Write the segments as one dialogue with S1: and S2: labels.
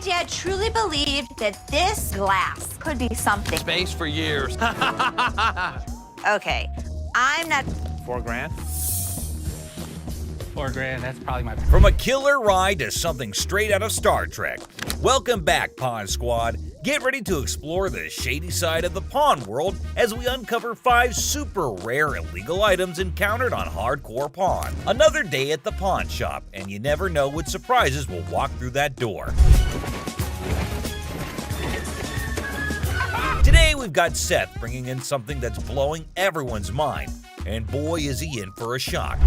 S1: My dad truly believed that this glass could be something.
S2: Space for years.
S1: Okay, I'm not.
S3: $4,000. $4,000, that's probably my...
S4: From a killer ride to something straight out of Star Trek. Welcome back, Pawn Squad. Get ready to explore the shady side of the pawn world as we uncover 5 super rare illegal items encountered on Hardcore Pawn. Another day at the pawn shop, and you never know what surprises will walk through that door. Today we've got Seth bringing in something that's blowing everyone's mind, and boy is he in for a shock.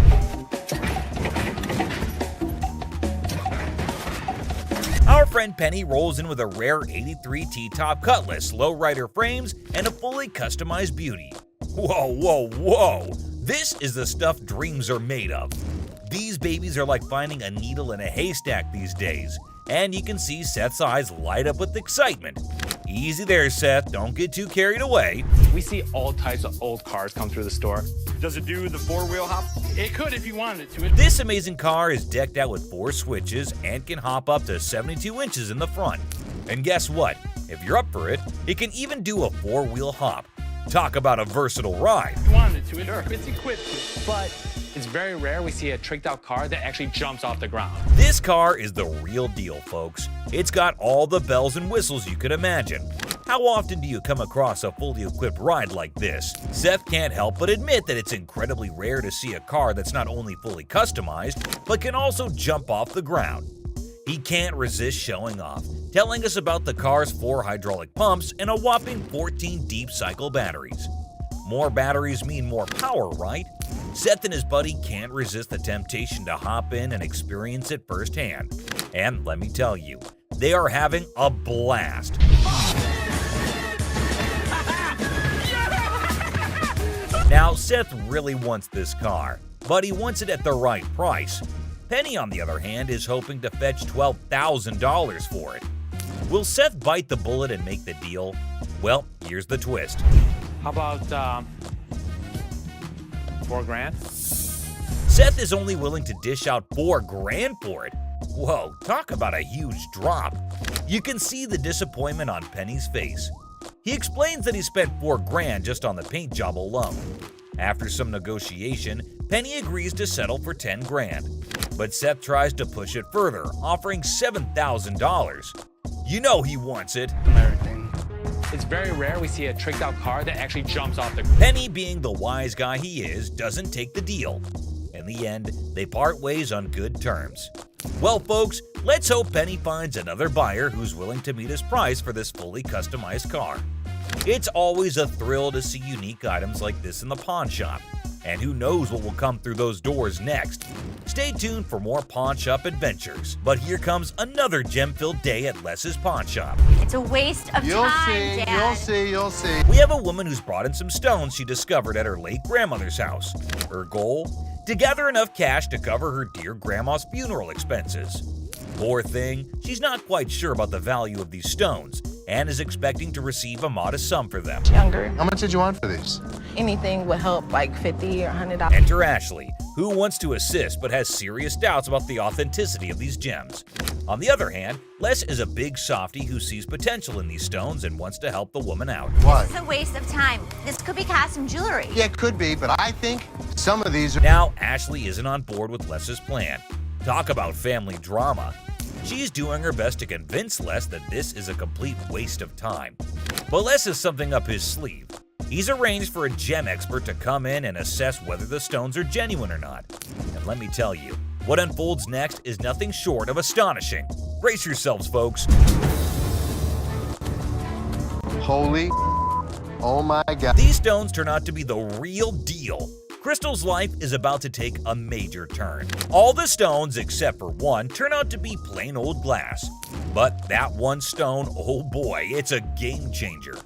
S4: Our friend Penny rolls in with a rare 83 T-top cutlass, lowrider frames, and a fully customized beauty. Whoa, whoa, whoa! This is the stuff dreams are made of. These babies are like finding a needle in a haystack these days, and you can see Seth's eyes light up with excitement. Easy there, Seth, don't get too carried away.
S3: We see all types of old cars come through the store.
S2: Does it do the 4-wheel hop?
S3: It could if you wanted it to.
S4: This amazing car is decked out with 4 switches and can hop up to 72 inches in the front. And guess what? If you're up for it, it can even do a 4-wheel hop. Talk about a versatile ride.
S3: If you wanted it to, sure. It's equipped to. But it's very rare we see a tricked out car that actually jumps off the ground.
S4: This car is the real deal, folks. It's got all the bells and whistles you could imagine. How often do you come across a fully equipped ride like this? Seth can't help but admit that it's incredibly rare to see a car that's not only fully customized, but can also jump off the ground. He can't resist showing off, telling us about the car's 4 hydraulic pumps and a whopping 14 deep cycle batteries. More batteries mean more power, right? Seth and his buddy can't resist the temptation to hop in and experience it firsthand. And let me tell you, they are having a blast. Now, Seth really wants this car, but he wants it at the right price. Penny, on the other hand, is hoping to fetch $12,000 for it. Will Seth bite the bullet and make the deal? Well, here's the twist.
S3: How about $4,000?
S4: Seth is only willing to dish out $4,000 for it. Whoa, talk about a huge drop. You can see the disappointment on Penny's face. He explains that he spent $4,000 just on the paint job alone. After some negotiation, Penny agrees to settle for $10,000. But Seth tries to push it further, offering $7,000. You know he wants it.
S3: Everything. It's very rare we see a tricked out car that actually jumps off the ground.
S4: Penny, being the wise guy he is, doesn't take the deal. In the end, they part ways on good terms. Well, folks, let's hope Penny finds another buyer who's willing to meet his price for this fully customized car. It's always a thrill to see unique items like this in the pawn shop, and who knows what will come through those doors next. Stay tuned for more pawn shop adventures, but here comes another gem-filled day at Les's pawn shop.
S1: It's a waste of time, Dad.
S5: You'll see.
S4: We have a woman who's brought in some stones she discovered at her late grandmother's house. Her goal? To gather enough cash to cover her dear grandma's funeral expenses. Poor thing, she's not quite sure about the value of these stones and is expecting to receive a modest sum for them.
S6: Younger.
S5: How much did you want for these?
S6: Anything would help, like $50 or $100.
S4: Enter Ashley, who wants to assist but has serious doubts about the authenticity of these gems. On the other hand, Les is a big softie who sees potential in these stones and wants to help the woman out.
S5: Why?
S1: It's a waste of time. This could be custom jewelry.
S5: Yeah, it could be, but I think some of these are...
S4: Now, Ashley isn't on board with Les's plan. Talk about family drama. She's doing her best to convince Les that this is a complete waste of time. But Les has something up his sleeve. He's arranged for a gem expert to come in and assess whether the stones are genuine or not. And let me tell you, what unfolds next is nothing short of astonishing. Brace yourselves, folks.
S5: Holy... Oh my God.
S4: These stones turn out to be the real deal. Crystal's life is about to take a major turn. All the stones, except for one, turn out to be plain old glass. But that one stone, oh boy, it's a game changer.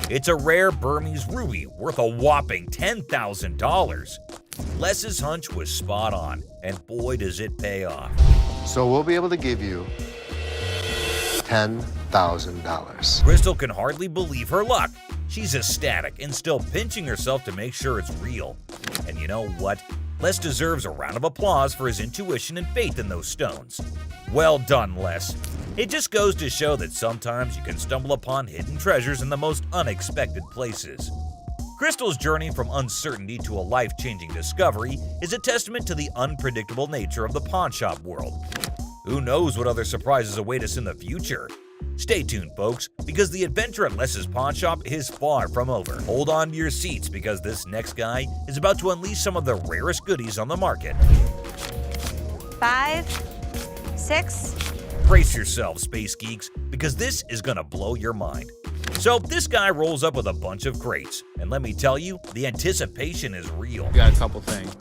S4: It's a rare Burmese ruby worth a whopping $10,000. Les's hunch was spot on, and boy does it pay off.
S5: So we'll be able to give you $10,000.
S4: Crystal can hardly believe her luck. She's ecstatic and still pinching herself to make sure it's real. And you know what? Les deserves a round of applause for his intuition and faith in those stones. Well done, Les. It just goes to show that sometimes you can stumble upon hidden treasures in the most unexpected places. Crystal's journey from uncertainty to a life-changing discovery is a testament to the unpredictable nature of the pawnshop world. Who knows what other surprises await us in the future? Stay tuned, folks, because the adventure at Les's Pawnshop is far from over. Hold on to your seats because this next guy is about to unleash some of the rarest goodies on the market.
S1: 5, 6.
S4: Brace yourselves, space geeks, because this is gonna blow your mind. So this guy rolls up with a bunch of crates, and let me tell you, the anticipation is real.
S7: Got a couple things.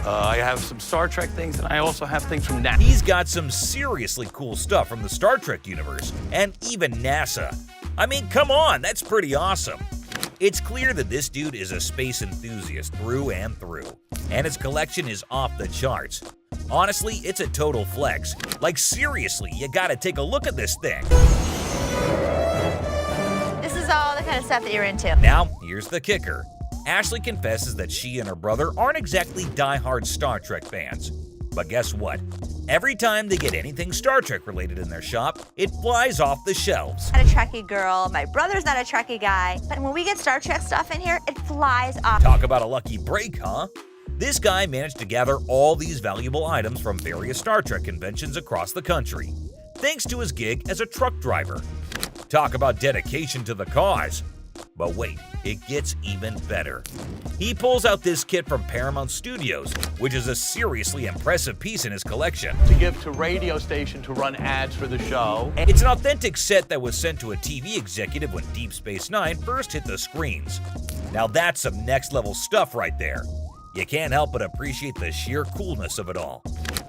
S2: I have some Star Trek things, and I also have things from NASA.
S4: He's got some seriously cool stuff from the Star Trek universe, and even NASA. I mean, come on, that's pretty awesome. It's clear that this dude is a space enthusiast through and through, and his collection is off the charts. Honestly, it's a total flex. Like seriously, you gotta take a look at this thing.
S1: This is all the kind of stuff that you're into.
S4: Now, here's the kicker. Ashley confesses that she and her brother aren't exactly die-hard Star Trek fans. But guess what? Every time they get anything Star Trek related in their shop, it flies off the shelves.
S1: I'm not a Trekkie girl, my brother's not a Trekkie guy, but when we get Star Trek stuff in here, it flies off.
S4: Talk about a lucky break, huh? This guy managed to gather all these valuable items from various Star Trek conventions across the country, thanks to his gig as a truck driver. Talk about dedication to the cause. But wait, it gets even better. He pulls out this kit from Paramount Studios, which is a seriously impressive piece in his collection.
S7: To give to radio station to run ads for the show.
S4: It's an authentic set that was sent to a TV executive when Deep Space Nine first hit the screens. Now that's some next level stuff right there. You can't help but appreciate the sheer coolness of it all.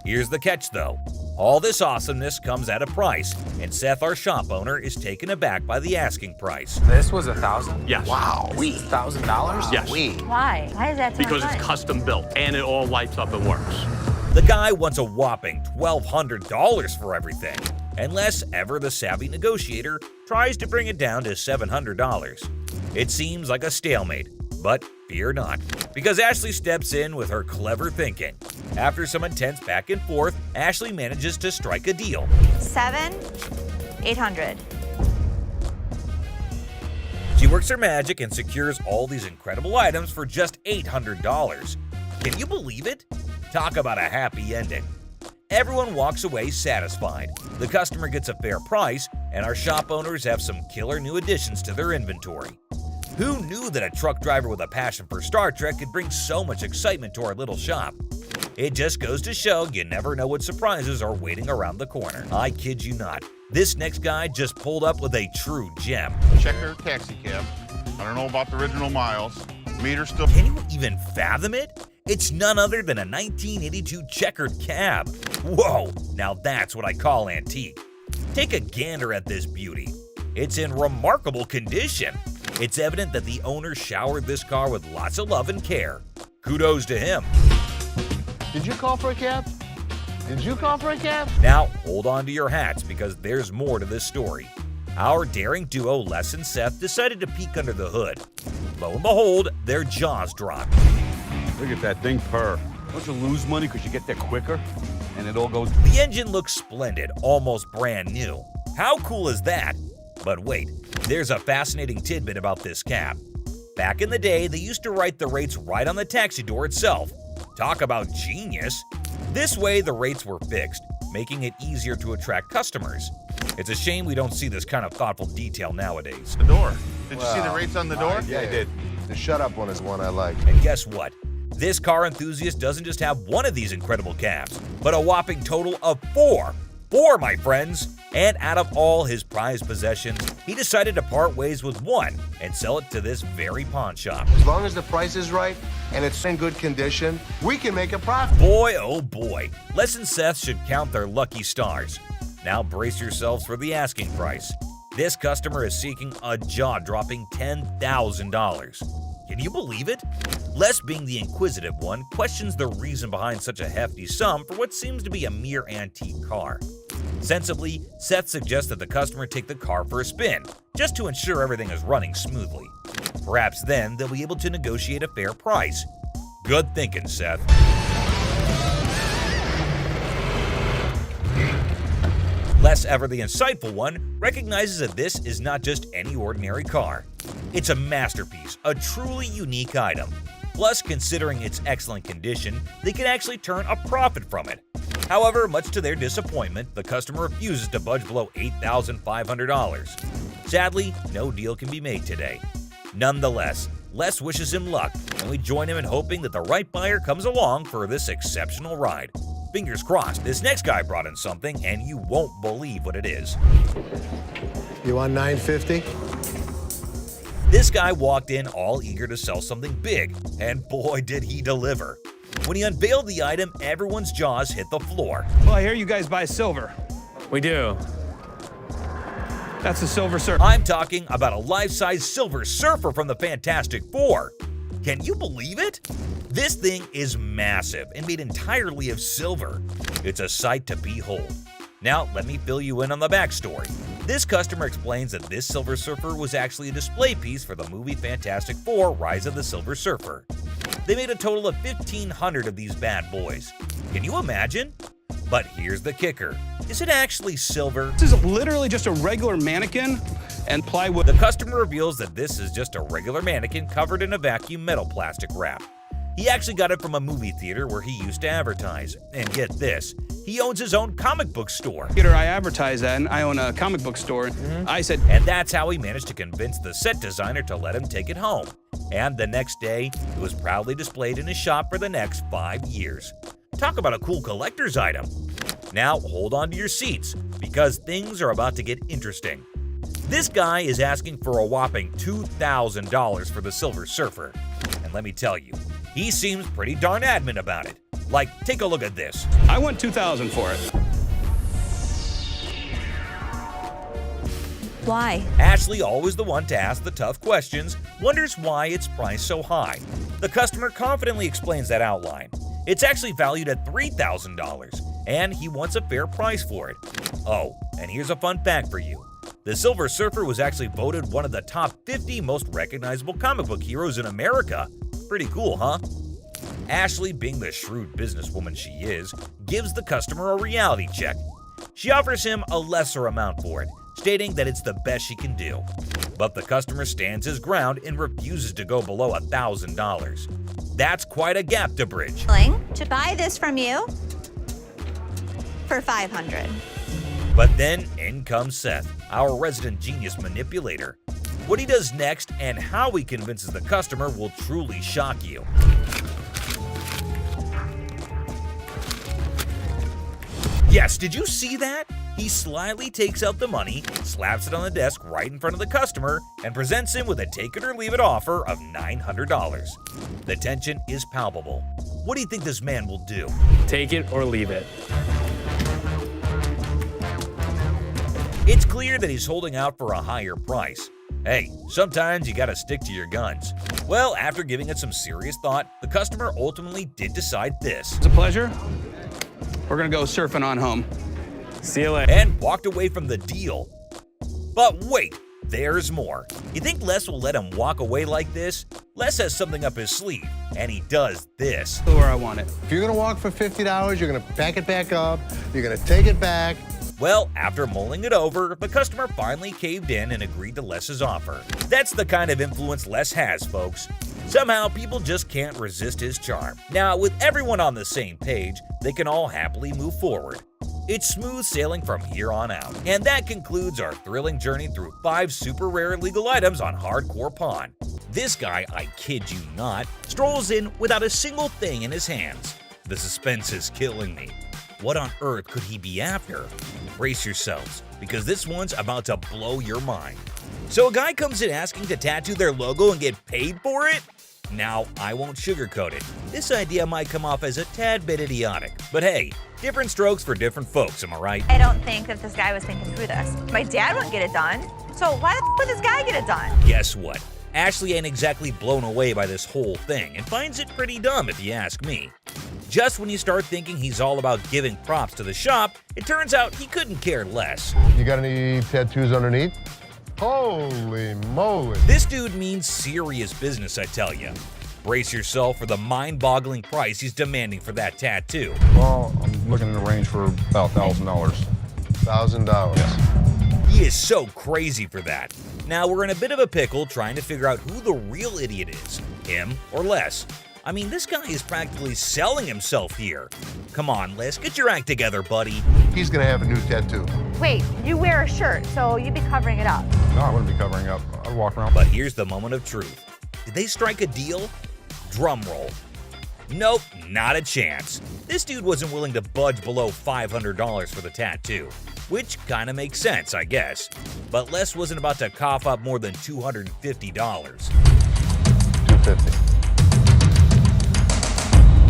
S4: Here's the catch though. All this awesomeness comes at a price, and Seth, our shop owner, is taken aback by the asking price.
S8: This was $1,000?
S2: Yes.
S7: Wow.
S8: $1,000?
S2: Yes.
S1: Why? Why is that so
S2: Because
S1: much
S2: it's
S1: fun?
S2: custom built, and it all lights up and works.
S4: The guy wants a whopping $1,200 for everything, unless ever the savvy negotiator tries to bring it down to $700. It seems like a stalemate, but fear not, because Ashley steps in with her clever thinking. After some intense back and forth, Ashley manages to strike a deal.
S1: 7, 800.
S4: She works her magic and secures all these incredible items for just $800. Can you believe it? Talk about a happy ending. Everyone walks away satisfied. The customer gets a fair price, and our shop owners have some killer new additions to their inventory. Who knew that a truck driver with a passion for Star Trek could bring so much excitement to our little shop? It just goes to show you never know what surprises are waiting around the corner. I kid you not. This next guy just pulled up with a true gem.
S9: Checkered taxi cab. I don't know about the original miles. Meter still.
S4: Can you even fathom it? It's none other than a 1982 Checkered cab. Whoa, now that's what I call antique. Take a gander at this beauty. It's in remarkable condition. It's evident that the owner showered this car with lots of love and care. Kudos to him.
S7: Did you call for a cab? Did you call for a cab?
S4: Now, hold on to your hats because there's more to this story. Our daring duo, Les and Seth, decided to peek under the hood. Lo and behold, their jaws dropped.
S10: Look at that thing purr. Don't you lose money because you get there quicker? And it all goes...
S4: The engine looks splendid, almost brand new. How cool is that? But wait, there's a fascinating tidbit about this cab. Back in the day, they used to write the rates right on the taxi door itself. Talk about genius. This way, the rates were fixed, making it easier to attract customers. It's a shame we don't see this kind of thoughtful detail nowadays.
S9: The door. Did you see the rates on the door?
S5: Yeah, I did. The shut up one is one I like.
S4: And guess what? This car enthusiast doesn't just have one of these incredible cabs, but a whopping total of 4. 4, my friends! And out of all his prized possessions, he decided to part ways with one and sell it to this very pawn shop.
S5: As long as the price is right and it's in good condition, we can make a profit.
S4: Boy, oh boy, Les and Seth should count their lucky stars. Now brace yourselves for the asking price. This customer is seeking a jaw-dropping $10,000. Can you believe it? Les, being the inquisitive one, questions the reason behind such a hefty sum for what seems to be a mere antique car. Sensibly, Seth suggests that the customer take the car for a spin, just to ensure everything is running smoothly. Perhaps then they'll be able to negotiate a fair price. Good thinking, Seth. Les, ever the insightful one, recognizes that this is not just any ordinary car. It's a masterpiece, a truly unique item. Plus, considering its excellent condition, they can actually turn a profit from it. However, much to their disappointment, the customer refuses to budge below $8,500. Sadly, no deal can be made today. Nonetheless, Les wishes him luck, and we join him in hoping that the right buyer comes along for this exceptional ride. Fingers crossed, this next guy brought in something, and you won't believe what it is.
S5: You want 950?
S4: This guy walked in all eager to sell something big, and boy did he deliver. When he unveiled the item, everyone's jaws hit the floor.
S2: Well, I hear you guys buy silver.
S3: We do.
S2: That's the Silver Surfer.
S4: I'm talking about a life-size Silver Surfer from the Fantastic Four. Can you believe it? This thing is massive and made entirely of silver. It's a sight to behold. Now, let me fill you in on the backstory. This customer explains that this Silver Surfer was actually a display piece for the movie Fantastic Four: Rise of the Silver Surfer. They made a total of 1,500 of these bad boys. Can you imagine? But here's the kicker. Is it actually silver?
S2: This is literally just a regular mannequin and plywood.
S4: The customer reveals that this is just a regular mannequin covered in a vacuum metal plastic wrap. He actually got it from a movie theater where he used to advertise. And get this, he owns his own comic book store.
S2: I advertise that, and I own a comic book store. I said,
S4: And that's how he managed to convince the set designer to let him take it home. And the next day, it was proudly displayed in his shop for the next 5 years. Talk about a cool collector's item. Now hold on to your seats, because things are about to get interesting. This guy is asking for a whopping $2,000 for the Silver Surfer. And let me tell you, he seems pretty darn adamant about it. Like, take a look at this.
S2: I want $2,000 for it.
S1: Why?
S4: Ashley, always the one to ask the tough questions, wonders why it's priced so high. The customer confidently explains that outline. It's actually valued at $3,000, and he wants a fair price for it. Oh, and here's a fun fact for you. The Silver Surfer was actually voted one of the top 50 most recognizable comic book heroes in America. Pretty cool, huh? Ashley, being the shrewd businesswoman she is, gives the customer a reality check. She offers him a lesser amount for it, stating that it's the best she can do. But the customer stands his ground and refuses to go below $1,000. That's quite a gap to bridge.
S1: To buy this from you for $500.
S4: But then in comes Seth, our resident genius manipulator. What he does next and how he convinces the customer will truly shock you. Yes, did you see that? He slyly takes out the money, slaps it on the desk right in front of the customer, and presents him with a take it or leave it offer of $900. The tension is palpable. What do you think this man will do?
S3: Take it or leave it.
S4: It's clear that he's holding out for a higher price. Hey, sometimes you gotta stick to your guns. Well, after giving it some serious thought, the customer ultimately did decide this.
S2: It's a pleasure. We're gonna go surfing on home.
S3: See you later.
S4: And walked away from the deal. But wait, there's more. You think Les will let him walk away like this? Les has something up his sleeve, and he does this.
S2: Where I want it.
S5: If you're gonna walk for $50, you're gonna pack it back up, you're gonna take it back.
S4: Well, after mulling it over, the customer finally caved in and agreed to Les's offer. That's the kind of influence Les has, folks. Somehow, people just can't resist his charm. Now, with everyone on the same page, they can all happily move forward. It's smooth sailing from here on out. And that concludes our thrilling journey through 5 super rare illegal items on Hardcore Pawn. This guy, I kid you not, strolls in without a single thing in his hands. The suspense is killing me. What on earth could he be after? Brace yourselves, because this one's about to blow your mind. So a guy comes in asking to tattoo their logo and get paid for it? Now, I won't sugarcoat it. This idea might come off as a tad bit idiotic. But hey, different strokes for different folks, am I right?
S1: I don't think that this guy was thinking through this. My dad wouldn't get it done. So why the would this guy get it done?
S4: Guess what? Ashley ain't exactly blown away by this whole thing and finds it pretty dumb if you ask me. Just when you start thinking he's all about giving props to the shop, it turns out he couldn't care less.
S5: You got any tattoos underneath? Holy moly.
S4: This dude means serious business, I tell ya. Brace yourself for the mind-boggling price he's demanding for that tattoo.
S10: Well, I'm looking in the range for about $1,000.
S5: $1,000.
S4: He is so crazy for that. Now we're in a bit of a pickle trying to figure out who the real idiot is, him or Les. I mean, this guy is practically selling himself here. Come on, Les, get your act together, buddy.
S5: He's gonna have a new tattoo.
S1: Wait, you wear a shirt, so you'd be covering it up.
S9: No, I wouldn't be covering up. I'd walk around.
S4: But here's the moment of truth. Did they strike a deal? Drum roll. Nope, not a chance. This dude wasn't willing to budge below $500 for the tattoo, which kinda makes sense, I guess. But Les wasn't about to cough up more than $250.
S9: $250.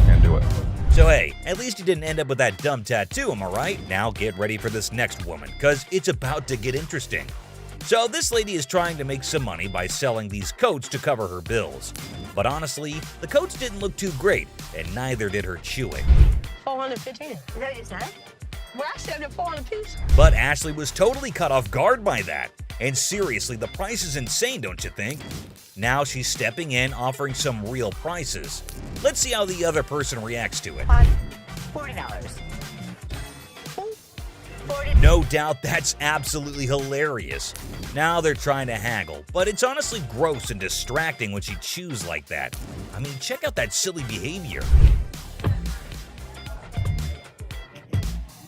S9: Can't do it.
S4: So hey, at least he didn't end up with that dumb tattoo, am I right? Now get ready for this next woman, cause it's about to get interesting. So this lady is trying to make some money by selling these coats to cover her bills. But honestly, the coats didn't look too great, and neither did her chewing.
S6: 415.
S1: Is that what you said?
S6: Well, I said it 400 piece.
S4: But Ashley was totally caught off guard by that. And seriously, the price is insane, don't you think? Now she's stepping in, offering some real prices. Let's see how the other person reacts to it.
S1: $40.
S4: No doubt that's absolutely hilarious. Now they're trying to haggle, but it's honestly gross and distracting when she chews like that. I mean, check out that silly behavior.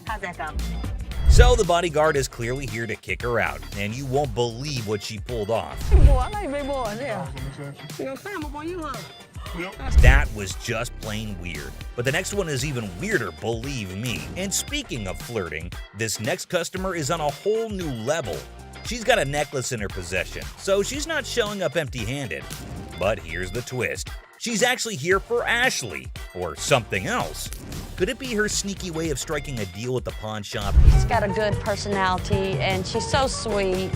S1: How's that go?
S4: So the bodyguard is clearly here to kick her out, and you won't believe what she pulled off.
S6: Boy, I like big boys, yeah. You gonna climb up on you, huh?
S4: That was just plain weird. But the next one is even weirder, believe me. And speaking of flirting, this next customer is on a whole new level. She's got a necklace in her possession, so she's not showing up empty-handed. But here's the twist. She's actually here for Ashley, or something else. Could it be her sneaky way of striking a deal with the pawn shop?
S11: She's got a good personality, and she's so sweet.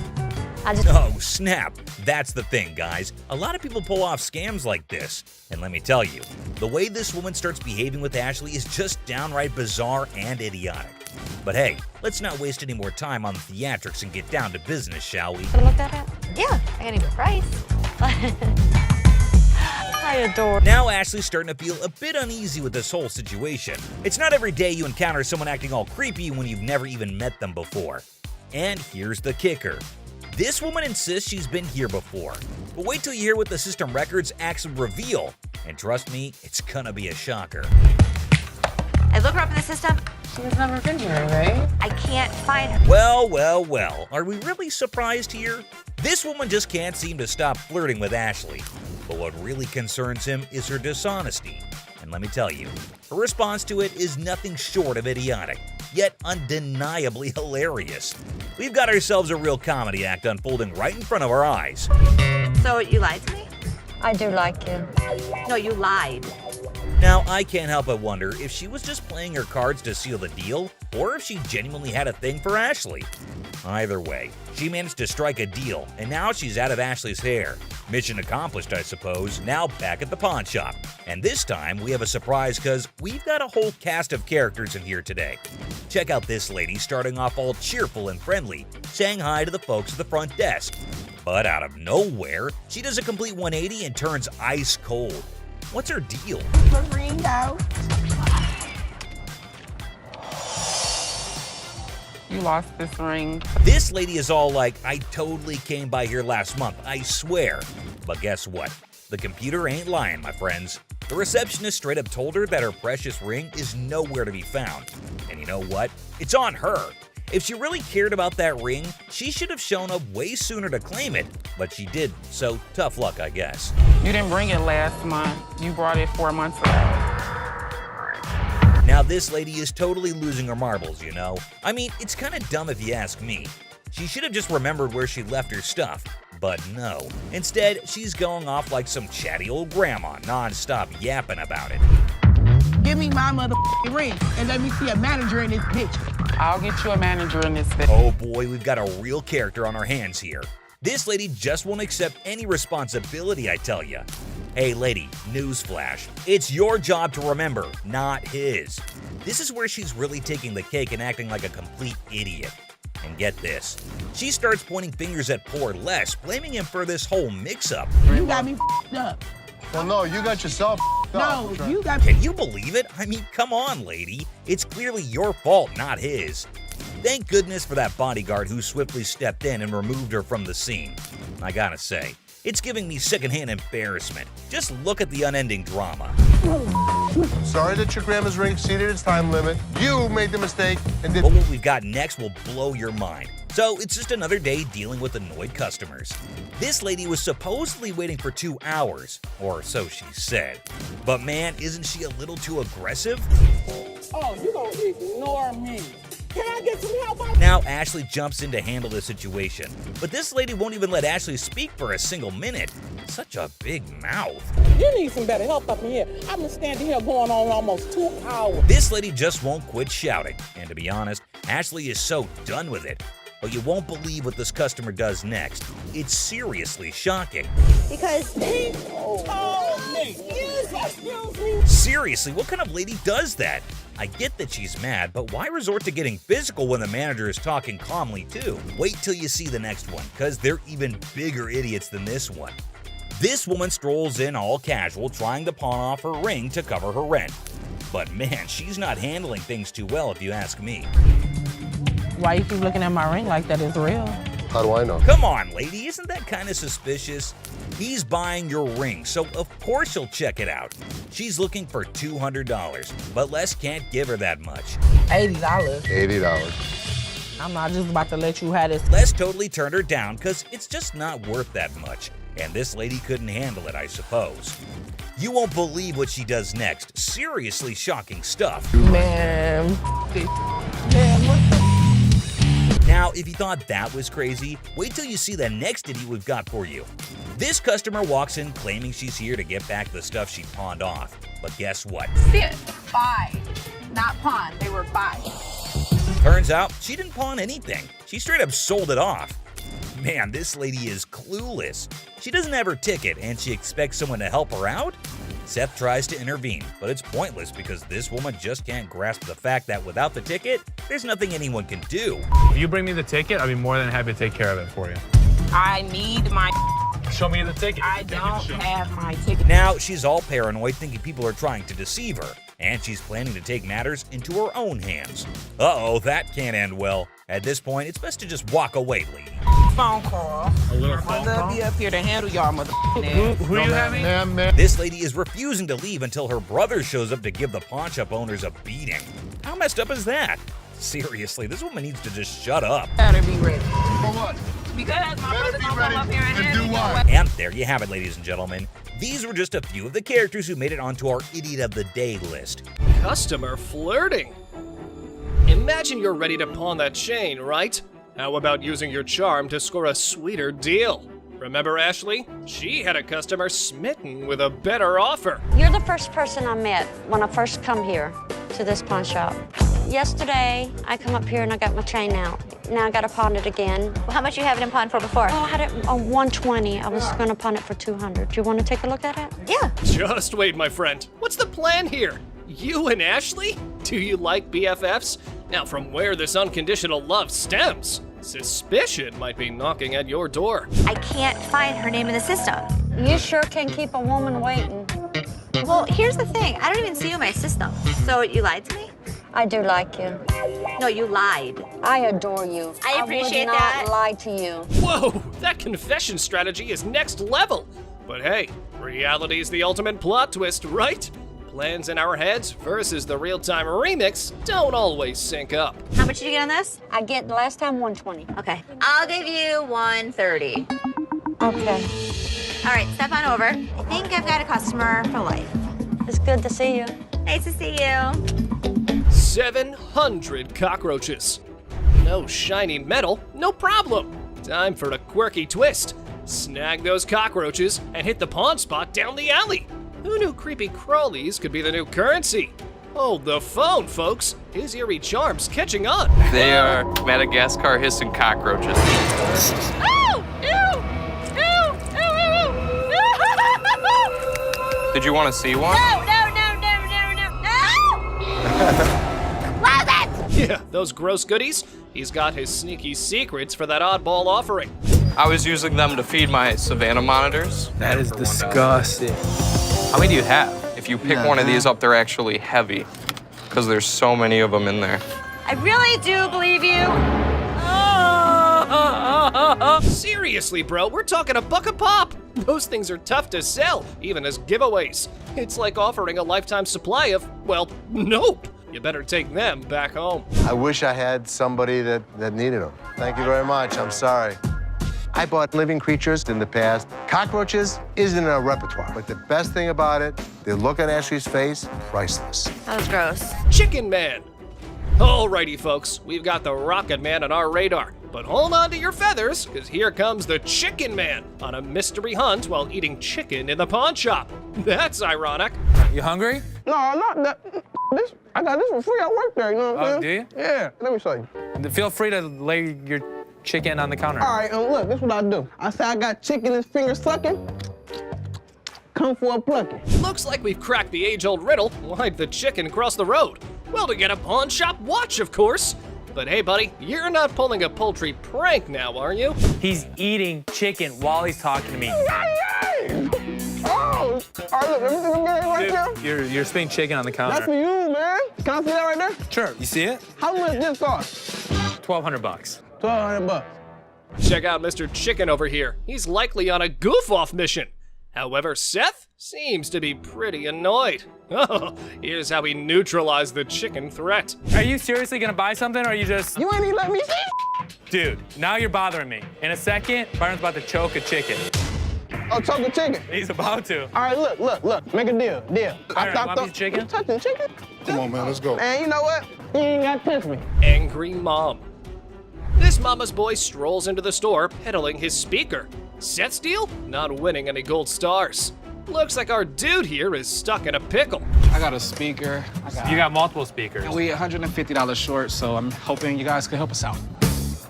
S4: Oh, snap. That's the thing, guys. A lot of people pull off scams like this. And let me tell you, the way this woman starts behaving with Ashley is just downright bizarre and idiotic. But hey, let's not waste any more time on the theatrics and get down to business, shall we?
S11: Look that up.
S1: Yeah, I got a good price.
S11: I adore.
S4: Now Ashley's starting to feel a bit uneasy with this whole situation. It's not every day you encounter someone acting all creepy when you've never even met them before. And here's the kicker. This woman insists she's been here before. But wait till you hear what the system records actually reveal. And trust me, it's gonna be a shocker.
S1: I look her up in the system.
S6: She's never been here, right?
S1: I can't find her.
S4: Well, well, well. Are we really surprised here? This woman just can't seem to stop flirting with Ashley. But what really concerns him is her dishonesty. And let me tell you, her response to it is nothing short of idiotic, yet undeniably hilarious. We've got ourselves a real comedy act unfolding right in front of our eyes.
S1: So you lied to me?
S11: I do like you.
S1: No, you lied.
S4: Now, I can't help but wonder if she was just playing her cards to seal the deal, or if she genuinely had a thing for Ashley. Either way, she managed to strike a deal, and now she's out of Ashley's hair. Mission accomplished, I suppose. Now back at the pawn shop. And this time, we have a surprise because we've got a whole cast of characters in here today. Check out this lady starting off all cheerful and friendly, saying hi to the folks at the front desk. But out of nowhere, she does a complete 180 and turns ice cold. What's her deal?
S6: You lost this ring.
S4: This lady is all like, I totally came by here last month, I swear. But guess what? The computer ain't lying, my friends. The receptionist straight up told her that her precious ring is nowhere to be found. And you know what? It's on her. If she really cared about that ring, she should have shown up way sooner to claim it. But she didn't, so tough luck, I guess.
S6: You didn't bring it last month. You brought it 4 months ago.
S4: Now this lady is totally losing her marbles, you know? I mean, it's kind of dumb if you ask me. She should have just remembered where she left her stuff. But no. Instead, she's going off like some chatty old grandma, non-stop yapping about it.
S6: Give me my motherfucking ring and let me see a manager in this bitch. I'll get you a manager in this bitch.
S4: Oh boy, we've got a real character on our hands here. This lady just won't accept any responsibility, I tell ya. Hey lady, newsflash. It's your job to remember, not his. This is where she's really taking the cake and acting like a complete idiot. And get this, she starts pointing fingers at poor Les, blaming him for this whole mix-up.
S6: You got me f***ed up.
S5: Well, no, you got yourself
S6: No,
S5: up.
S6: you got
S4: Can you believe it? I mean, come on, lady. It's clearly your fault, not his. Thank goodness for that bodyguard who swiftly stepped in and removed her from the scene. I gotta say, it's giving me secondhand embarrassment. Just look at the unending drama.
S5: Sorry that your grandma's ring exceeded its time limit. You made the mistake and did.
S4: But what we've got next will blow your mind. So it's just another day dealing with annoyed customers. This lady was supposedly waiting for 2 hours, or so she said. But man, isn't she a little too aggressive?
S6: Oh, you gonna ignore me. Can I get some help?
S4: Now Ashley jumps in to handle the situation, but this lady won't even let Ashley speak for a single minute. Such a big mouth.
S6: You need some better help up in here. I've been standing here going on almost 2 hours.
S4: This lady just won't quit shouting, and to be honest, Ashley is so done with it. But you won't believe what this customer does next. It's seriously shocking.
S1: Because
S6: He told me. Excuse me.
S4: Seriously, what kind of lady does that? I get that she's mad, but why resort to getting physical when the manager is talking calmly too? Wait till you see the next one, because they're even bigger idiots than this one. This woman strolls in all casual, trying to pawn off her ring to cover her rent. But man, she's not handling things too well if you ask me.
S6: Why you keep looking at my ring like that is real?
S5: How do I know?
S4: Come on, lady, isn't that kind of suspicious? He's buying your ring, so of course she'll check it out. She's looking for $200, but Les can't give her that much.
S6: $80.
S5: $80.
S6: I'm not just about to let you have this.
S4: Les totally turned her down because it's just not worth that much. And this lady couldn't handle it, I suppose. You won't believe what she does next. Seriously shocking stuff.
S6: Man, what the?
S4: Now, if you thought that was crazy, wait till you see the next idiot we've got for you. This customer walks in claiming she's here to get back the stuff she pawned off. But guess what?
S12: Buy. Not pawn. They were buy.
S4: Turns out she didn't pawn anything. She straight up sold it off. Man, this lady is clueless. She doesn't have her ticket and she expects someone to help her out? Seth tries to intervene, but it's pointless because this woman just can't grasp the fact that without the ticket, there's nothing anyone can do.
S3: If you bring me the ticket, I'll be more than happy to take care of it for you.
S6: I need my.
S3: Show me the ticket.
S6: I don't have my ticket.
S4: Now she's all paranoid, thinking people are trying to deceive her, and she's planning to take matters into her own hands. Uh-oh, that can't end well. At this point, it's best to just walk away, lady.
S6: Phone call.
S3: A little phone
S6: Mother
S3: call?
S6: be up here to handle y'all mother.
S3: Who are you having?
S4: This lady is refusing to leave until her brother shows up to give the pawn shop owners a beating. How messed up is that? Seriously, this woman needs to just shut up.
S6: Better be ready.
S5: For what?
S6: Because my
S5: Better
S6: brother
S5: be
S6: gonna
S5: ready
S6: come up here and
S5: to
S6: handle
S5: do
S6: your
S5: what?
S4: And there you have it, ladies and gentlemen. These were just a few of the characters who made it onto our Idiot of the Day list.
S13: Customer flirting. Imagine you're ready to pawn that chain, right? How about using your charm to score a sweeter deal? Remember Ashley? She had a customer smitten with a better offer.
S11: You're the first person I met when I first come here to this pawn shop. Yesterday, I come up here and I got my chain out. Now I got to pawn it again.
S1: How much you have it in pawn for before?
S11: Oh, I had it on 120. I was going to pawn it for 200. Do you want to take a look at it?
S1: Yeah.
S13: Just wait, my friend. What's the plan here? You and Ashley? Do you like BFFs? Now, from where this unconditional love stems, suspicion might be knocking at your door.
S1: I can't find her name in the system.
S11: You sure can keep a woman waiting.
S1: Well, here's the thing. I don't even see you in my system. So you lied to me?
S11: I do like you.
S1: No, you lied.
S11: I adore you.
S1: I appreciate
S11: would not
S1: that.
S11: lie to you.
S13: Whoa, that confession strategy is next level. But hey, reality is the ultimate plot twist, right? Plans in our heads versus the real-time remix don't always sync up.
S1: How much did you get on this?
S11: I get last time 120.
S1: Okay. I'll give you 130.
S11: Okay.
S1: All right, step on over. I think I've got a customer for life.
S11: It's good to see you.
S1: Nice to see you.
S13: 700 cockroaches. No shiny metal, no problem. Time for a quirky twist. Snag those cockroaches and hit the pawn spot down the alley. Who knew creepy crawlies could be the new currency? Hold the phone, folks. His eerie charm's catching on.
S8: They are Madagascar hissing cockroaches.
S1: Oh! Ew! Ew! Ew! Ew! Ew!
S8: Did you want to see one?
S1: No! Close it!
S13: Yeah, those gross goodies. He's got his sneaky secrets for that oddball offering.
S8: I was using them to feed my Savannah monitors.
S3: That is disgusting.
S8: How many do you have? If you pick one of these up, they're actually heavy because there's so many of them in there.
S1: I really do believe you.
S13: Seriously, bro, we're talking a buck a pop. Those things are tough to sell, even as giveaways. It's like offering a lifetime supply of, well, nope. You better take them back home.
S5: I wish I had somebody that needed them. Thank you very much. I'm sorry. I bought living creatures in the past. Cockroaches isn't in our repertoire, but the best thing about it, the look on Ashley's face, priceless.
S1: That was gross.
S13: Chicken Man. Alrighty, folks, we've got the Rocket Man on our radar. But hold on to your feathers, because here comes the Chicken Man on a mystery hunt while eating chicken in the pawn shop. That's ironic.
S2: You hungry?
S6: No, not that. I got this for free. I work there, you know what I'm saying?
S2: Do you?
S6: Yeah, let me show you.
S2: Feel free to lay your chicken on the counter.
S6: All right, look, this is what I do. I say I got chicken that's finger sucking. Come for a plucking.
S13: Looks like we've cracked the age-old riddle. Why'd the chicken cross the road? Well, to get a pawn shop watch, of course. But hey, buddy, you're not pulling a poultry prank now, are you?
S2: He's eating chicken while he's talking to me.
S6: Oh, all right, look, let me see them get right there.
S2: You're spitting chicken on the counter.
S6: That's for you, man. Can I see that right there?
S2: Sure. You see it?
S6: How much this cost?
S2: $1,200.
S6: $1,200.
S13: Check out Mr. Chicken over here. He's likely on a goof-off mission. However, Seth seems to be pretty annoyed. Oh, here's how he neutralized the chicken threat.
S2: Are you seriously gonna buy something, or are you just...
S6: You ain't even let me see.
S2: Dude, now you're bothering me. In a second, Byron's about to choke a chicken.
S6: Oh, choke a chicken?
S2: He's about to.
S6: All right, look. Make a deal.
S2: Byron, want a piece of chicken?
S6: You touching chicken?
S9: Come on, man, let's go.
S6: And you know what? You ain't got to touch me.
S13: Angry mom. This mama's boy strolls into the store, peddling his speaker. Seth's deal? Not winning any gold stars. Looks like our dude here is stuck in a pickle.
S14: I got a speaker.
S2: You got multiple speakers.
S14: And we $150 short, so I'm hoping you guys can help us out.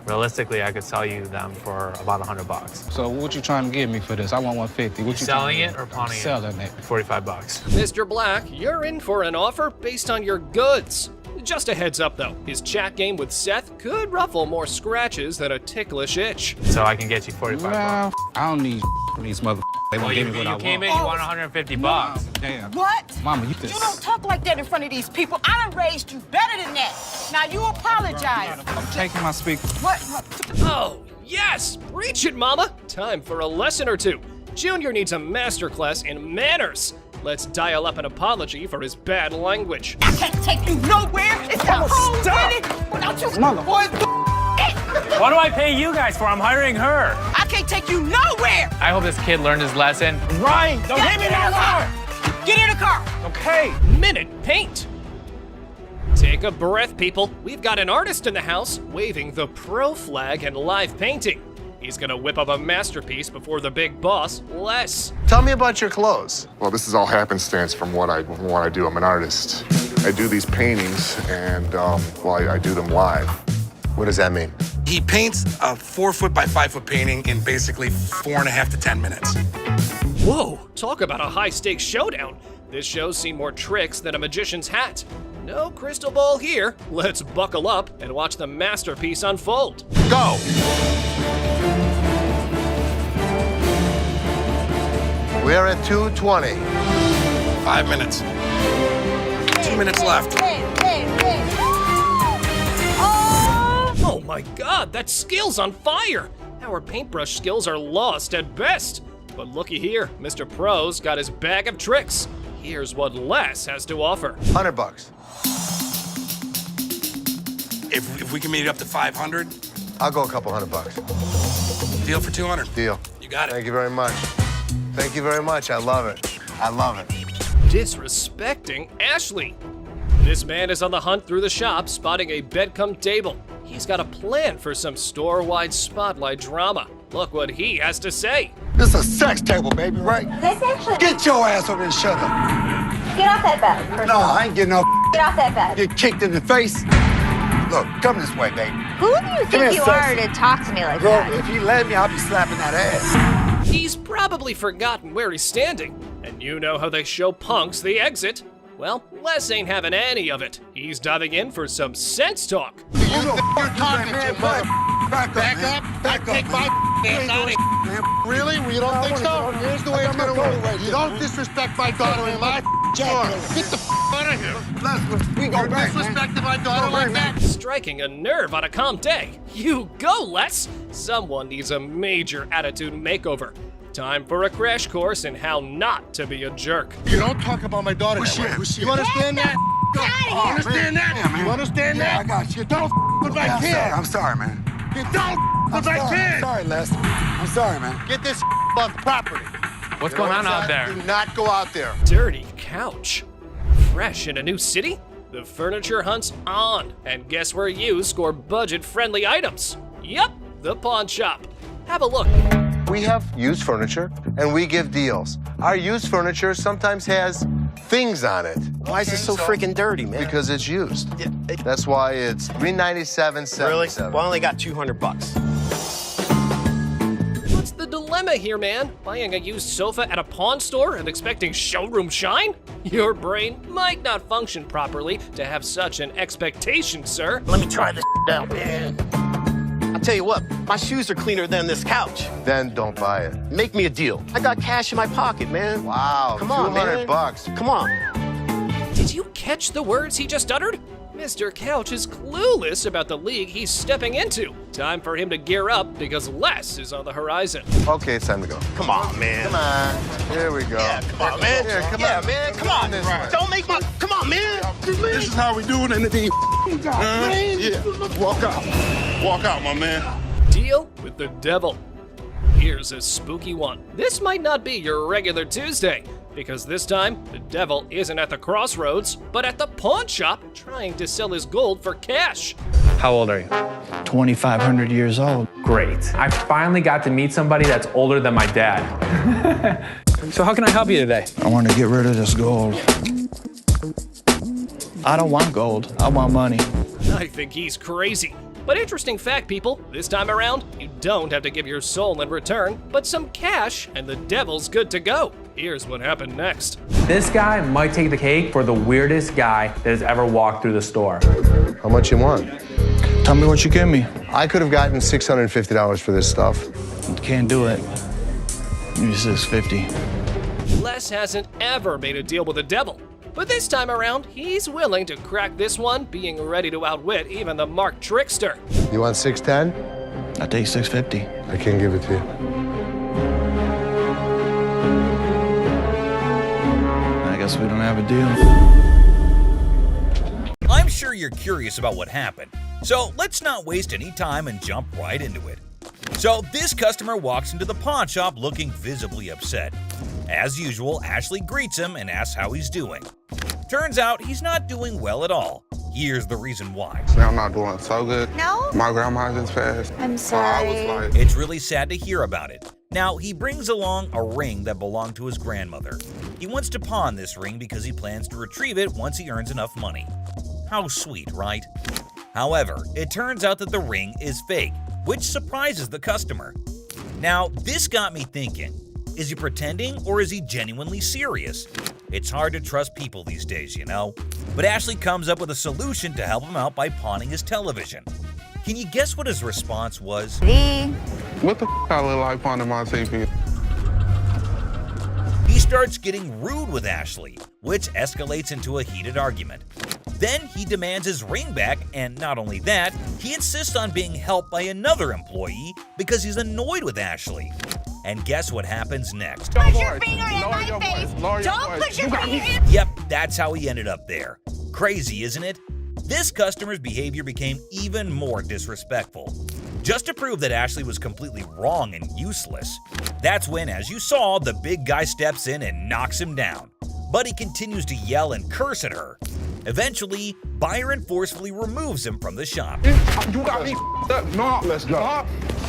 S2: Realistically, I could sell you them for about $100.
S14: So what you trying to give me for this? I want 150. What you
S2: selling it or pawning it?
S14: Selling it.
S2: $45.
S13: Mr. Black, you're in for an offer based on your goods. Just a heads up though, his chat game with Seth could ruffle more scratches than a ticklish itch.
S2: So I can get you $45.
S14: Well, I don't need these mother. They won't give me what I want.
S2: You came in, you want $150.
S14: Damn.
S12: What?
S14: Mama, you
S12: You don't talk like that in front of these people. I done raised you better than that. Now you apologize.
S14: I'm taking my speaker.
S12: What?
S13: Oh, yes! Preach it, mama! Time for a lesson or two. Junior needs a masterclass in manners. Let's dial up an apology for his bad language.
S12: I can't take you nowhere. It's the whole minute without you boys.
S2: What do I pay you guys for? I'm hiring her.
S12: I can't take you nowhere.
S2: I hope this kid learned his lesson.
S6: Right. Don't hit me no more.
S12: Get in the car.
S2: Okay.
S13: Minute paint. Take a breath, people. We've got an artist in the house waving the pro flag and live painting. He's gonna whip up a masterpiece before the big boss, Les.
S5: Tell me about your clothes.
S9: Well, this is all happenstance from what I do. I'm an artist. I do these paintings, and I do them live.
S5: What does that mean?
S15: He paints a 4-foot by 5-foot painting in basically 4.5 to 10 minutes.
S13: Whoa, talk about a high-stakes showdown. This show's seen more tricks than a magician's hat. No crystal ball here. Let's buckle up and watch the masterpiece unfold.
S5: Go! We're at 2:20.
S15: 5 minutes. 2 minutes left.
S13: Oh my god, that skill's on fire! Our paintbrush skills are lost at best. But looky here, Mr. Pro's got his bag of tricks. Here's what Les has to offer.
S5: $100.
S15: If we can meet it up to 500,
S5: I'll go a couple $100.
S15: deal for 200.
S5: Deal.
S15: You got it.
S5: Thank you very much. Thank you very much. I love it. I love it.
S13: Disrespecting Ashley. This man is on the hunt through the shop, spotting a bed-cum table. He's got a plan for some store-wide spotlight drama. Look what he has to say.
S16: This is a sex table, baby, right?
S17: This actually...
S16: Get your ass over there and shut up.
S17: Get off that bed. First
S16: No,
S17: of all.
S16: I ain't getting no...
S17: Get off that bed.
S16: Get kicked in the face. Look, come this way, baby.
S1: Who do you think you are to talk to me like
S16: Girl,
S1: that?
S16: if you let me, I'll be slapping that ass.
S13: He's probably forgotten where he's standing. And you know how they show punks the exit. Well, Les ain't having any of it. He's diving in for some sense talk.
S16: You're talking to, mother. Back up. Take my ass out of here.
S5: Really? You don't think so? Here's the way it's gonna work. You don't disrespect my daughter in my
S16: Get the out of here. We go back. Disrespecting my daughter like that.
S13: Striking a nerve on a calm day. You go, Les! Someone needs a major attitude makeover. Time for a crash course in how not to be a jerk.
S16: You don't talk about my daughter that way. You understand that? You understand that? You understand that?
S15: I got you.
S16: Don't with my kid.
S15: I'm sorry, man.
S16: You don't with my kid.
S15: I'm sorry, Les. I'm sorry, man.
S16: Get this off the property.
S3: What's going on out there?
S5: Do not go out there.
S13: Dirty couch. Fresh in a new city? The furniture hunt's on. And guess where you score budget-friendly items? Yep, the pawn shop. Have a look.
S5: We have used furniture, and we give deals. Our used furniture sometimes has things on it.
S7: Why is it so freaking dirty, man?
S5: Because it's used. That's why it's $397.77.
S7: Really? Well, I only got $200.
S13: What's the dilemma here, man? Buying a used sofa at a pawn store and expecting showroom shine? Your brain might not function properly to have such an expectation, sir.
S7: Let me try this out, man. I'll tell you what, my shoes are cleaner than this couch.
S5: Then don't buy it.
S7: Make me a deal. I got cash in my pocket, man.
S5: Wow,
S7: Come on, man.
S5: $200.
S7: Come on.
S13: Did you catch the words he just uttered? Mr. Couch is clueless about the league he's stepping into. Time for him to gear up because less is on the horizon.
S5: Okay, it's time to go.
S7: Come on, man.
S5: Come on. Here we go.
S7: Yeah, come on, man.
S5: Here, come
S7: yeah,
S5: on.
S7: man. Come on.
S5: Right.
S7: Don't make my. Come on, man.
S16: This is how we do it in the Yeah. Walk out. Walk out, my man.
S13: Deal with the devil. Here's a spooky one. This might not be your regular Tuesday, because this time, the devil isn't at the crossroads, but at the pawn shop trying to sell his gold for cash.
S3: How old are you?
S14: 2,500 years old.
S3: Great. I finally got to meet somebody that's older than my dad. So how can I help you today?
S14: I want to get rid of this gold. I don't want gold. I want money.
S13: I think he's crazy. But interesting fact, people, this time around, you don't have to give your soul in return, but some cash, and the devil's good to go. Here's what happened next.
S3: This guy might take the cake for the weirdest guy that has ever walked through the store.
S5: How much you want?
S14: Tell me what you give me.
S5: I could have gotten $650 for this stuff.
S14: Can't do it. Maybe $650.
S13: Les hasn't ever made a deal with the devil. But this time around, he's willing to crack this one, being ready to outwit even the marked trickster.
S5: You want $610?
S14: I take $650.
S5: I can't give it to you.
S14: I guess we don't have a deal.
S4: I'm sure you're curious about what happened, so let's not waste any time and jump right into it. So this customer walks into the pawn shop looking visibly upset. As usual, Ashley greets him and asks how he's doing. Turns out he's not doing well at all. Here's the reason why.
S9: I'm not doing so good.
S1: No?
S9: My grandma just passed.
S1: I'm sorry.
S9: I was like,
S4: It's really sad to hear about it. Now, he brings along a ring that belonged to his grandmother. He wants to pawn this ring because he plans to retrieve it once he earns enough money. How sweet, right? However, it turns out that the ring is fake, which surprises the customer. Now, this got me thinking. Is he pretending or is he genuinely serious? It's hard to trust people these days, you know? But Ashley comes up with a solution to help him out by pawning his television. Can you guess what his response was?
S9: what the I look like pawning my TV?
S4: He starts getting rude with Ashley, which escalates into a heated argument. Then he demands his ring back, and not only that, he insists on being helped by another employee because he's annoyed with Ashley. And guess what happens next?
S12: Put your finger in my face. Don't put your finger in.
S4: Yep, that's how he ended up there. Crazy, isn't it? This customer's behavior became even more disrespectful. Just to prove that Ashley was completely wrong and useless. That's when, as you saw, the big guy steps in and knocks him down. But he continues to yell and curse at her. Eventually, Byron forcefully removes him from the shop.
S16: You got me up. No, let's go.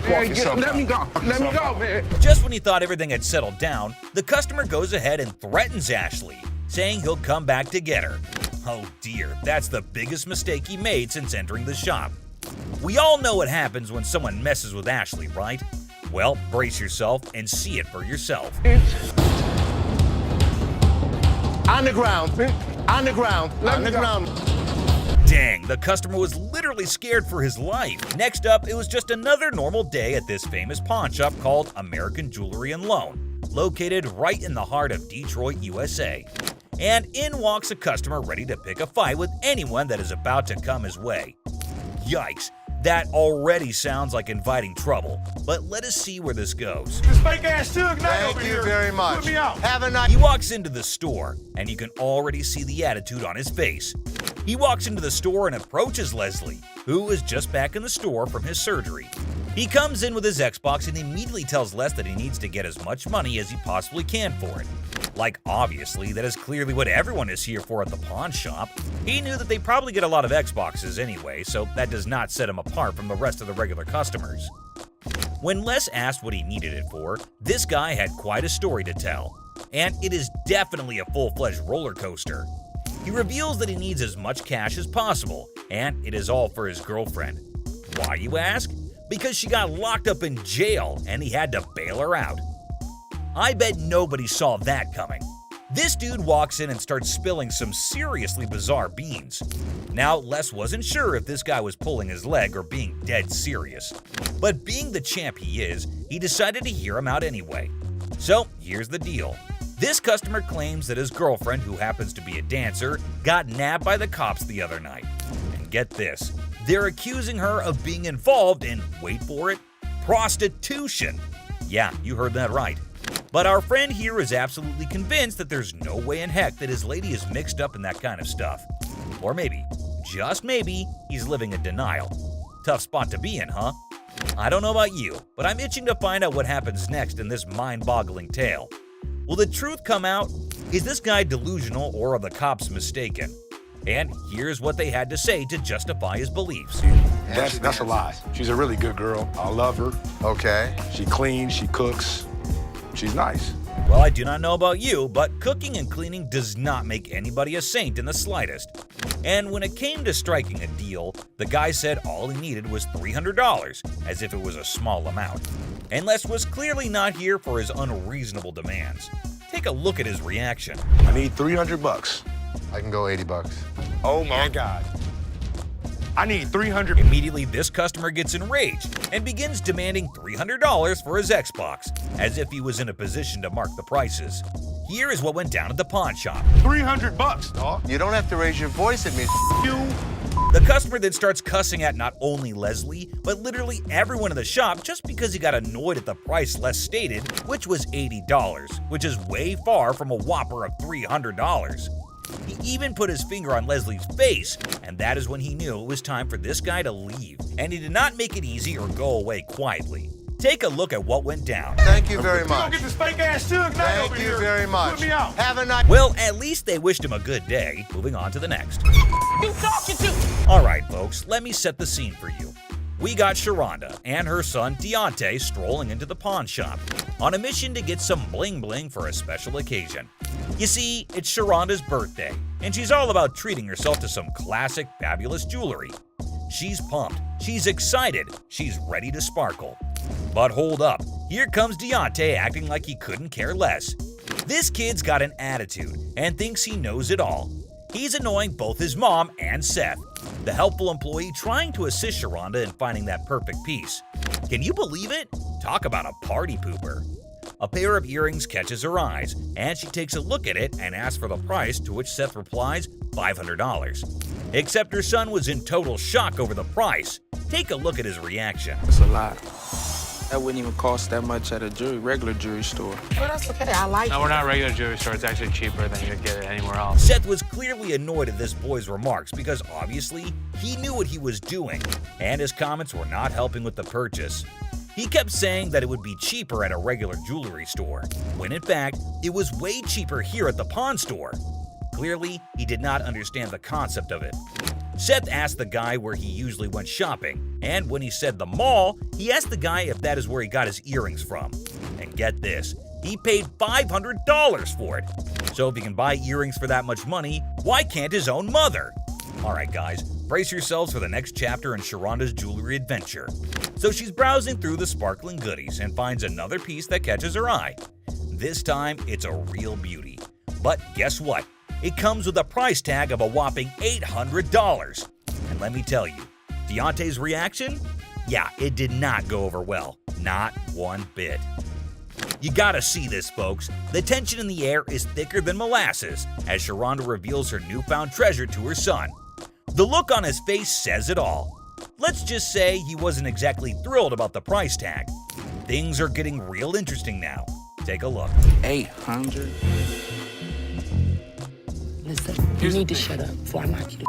S16: Let me go. Let me go, man.
S4: Just when he thought everything had settled down, the customer goes ahead and threatens Ashley, saying he'll come back to get her. Oh dear, that's the biggest mistake he made since entering the shop. We all know what happens when someone messes with Ashley, right? Well, brace yourself and see it for yourself.
S7: On the ground. On the ground. On the ground.
S4: Dang, the customer was literally scared for his life. Next up, it was just another normal day at this famous pawn shop called American Jewelry and Loan, located right in the heart of Detroit, USA. and in walks a customer ready to pick a fight with anyone that is about to come his way. Yikes, that already sounds like inviting trouble, but let us see where this goes.
S16: This fake ass Suge Knight over
S5: Thank
S16: here.
S5: you very much.
S16: Put me out.
S5: Have a nice.
S4: He walks into the store, and you can already see the attitude on his face. He walks into the store and approaches Leslie, who is just back in the store from his surgery. He comes in with his Xbox and immediately tells Les that he needs to get as much money as he possibly can for it. Like, obviously, that is clearly what everyone is here for at the pawn shop. He knew that they probably get a lot of Xboxes anyway, so that does not set him apart from the rest of the regular customers. When Les asked what he needed it for, this guy had quite a story to tell. And it is definitely a full-fledged roller coaster. He reveals that he needs as much cash as possible, and it is all for his girlfriend. Why, you ask? Because she got locked up in jail and he had to bail her out. I bet nobody saw that coming. This dude walks in and starts spilling some seriously bizarre beans. Now, Les wasn't sure if this guy was pulling his leg or being dead serious. But being the champ he is, he decided to hear him out anyway. So, here's the deal. This customer claims that his girlfriend, who happens to be a dancer, got nabbed by the cops the other night. And get this, they're accusing her of being involved in, wait for it, prostitution. Yeah, you heard that right. But our friend here is absolutely convinced that there's no way in heck that his lady is mixed up in that kind of stuff. Or maybe, just maybe, he's living in denial. Tough spot to be in, huh? I don't know about you, but I'm itching to find out what happens next in this mind-boggling tale. Will the truth come out? Is this guy delusional or are the cops mistaken? And here's what they had to say to justify his beliefs.
S16: That's a lie. She's a really good girl. I love her.
S5: Okay.
S16: She cleans, she cooks. She's nice.
S4: Well, I do not know about you, but cooking and cleaning does not make anybody a saint in the slightest. And when it came to striking a deal, the guy said all he needed was $300, as if it was a small amount. And Les was clearly not here for his unreasonable demands. Take a look at his reaction.
S16: I need $300.
S5: I can go 80 bucks.
S16: Oh my God. I need 300.
S4: Immediately, this customer gets enraged and begins demanding $300 for his Xbox, as if he was in a position to mark the prices. Here is what went down at the pawn shop.
S16: $300, dog.
S5: You don't have to raise your voice at me.
S16: You.
S4: The customer then starts cussing at not only Leslie, but literally everyone in the shop just because he got annoyed at the price Les stated, which was $80, which is way far from a whopper of $300. He even put his finger on Leslie's face, and that is when he knew it was time for this guy to leave. And he did not make it easy or go away quietly. Take a look at what went down.
S5: Thank you very
S16: Don't
S5: much.
S16: get this fake ass Suge Knight over
S5: Thank
S16: here.
S5: you very much.
S16: Put me out.
S5: Have a nice.
S4: Well, at least they wished him a good day. Moving on to the next.
S12: You talking to?
S4: Alright folks, let me set the scene for you. We got Sharonda and her son Deontay strolling into the pawn shop on a mission to get some bling bling for a special occasion. You see, it's Sharonda's birthday, and she's all about treating herself to some classic fabulous jewelry. She's pumped, she's excited, she's ready to sparkle. But hold up, here comes Deontay acting like he couldn't care less. This kid's got an attitude and thinks he knows it all. He's annoying both his mom and Seth, the helpful employee trying to assist Sharonda in finding that perfect piece. Can you believe it? Talk about a party pooper. A pair of earrings catches her eyes, and she takes a look at it and asks for the price, to which Seth replies, $500. Except her son was in total shock over the price. Take a look at his reaction.
S14: It's a lot. That wouldn't even cost that much at a regular jewelry store.
S12: Well, that's okay. I like
S3: No,
S12: it.
S3: we're not regular jewelry store. It's actually cheaper than you'd get it anywhere else.
S4: Seth was clearly annoyed at this boy's remarks because obviously he knew what he was doing, and his comments were not helping with the purchase. He kept saying that it would be cheaper at a regular jewelry store, when in fact, it was way cheaper here at the pawn store. Clearly, he did not understand the concept of it. Seth asked the guy where he usually went shopping, and when he said the mall, he asked the guy if that is where he got his earrings from. And get this, he paid $500 for it. So if he can buy earrings for that much money, why can't his own mother? Alright guys, brace yourselves for the next chapter in Sharonda's jewelry adventure. So she's browsing through the sparkling goodies and finds another piece that catches her eye. This time, it's a real beauty. But guess what? It comes with a price tag of a whopping $800. And let me tell you, Deontay's reaction? Yeah, it did not go over well. Not one bit. You gotta see this, folks. The tension in the air is thicker than molasses as Sharonda reveals her newfound treasure to her son. The look on his face says it all. Let's just say he wasn't exactly thrilled about the price tag. Things are getting real interesting now. Take a look.
S14: 800.
S6: Listen, you need to shut up before I knock you to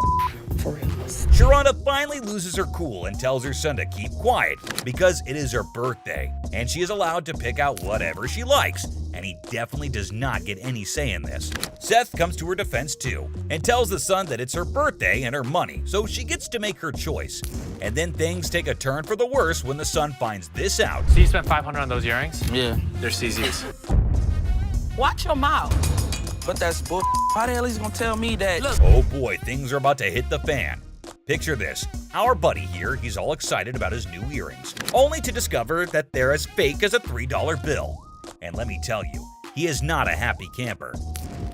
S6: for real.
S4: Sharonda finally loses her cool and tells her son to keep quiet because it is her birthday and she is allowed to pick out whatever she likes, and he definitely does not get any say in this. Seth comes to her defense too and tells the son that it's her birthday and her money, so she gets to make her choice. And then things take a turn for the worse when the son finds this out.
S3: So you spent $500 on those earrings?
S14: Yeah.
S3: They're CZ's.
S12: Watch your mouth.
S14: But that's bull. How the hell he's gonna tell me that? Look.
S4: Oh boy, things are about to hit the fan. Picture this, our buddy here, he's all excited about his new earrings, only to discover that they're as fake as a $3 bill. And let me tell you, he is not a happy camper.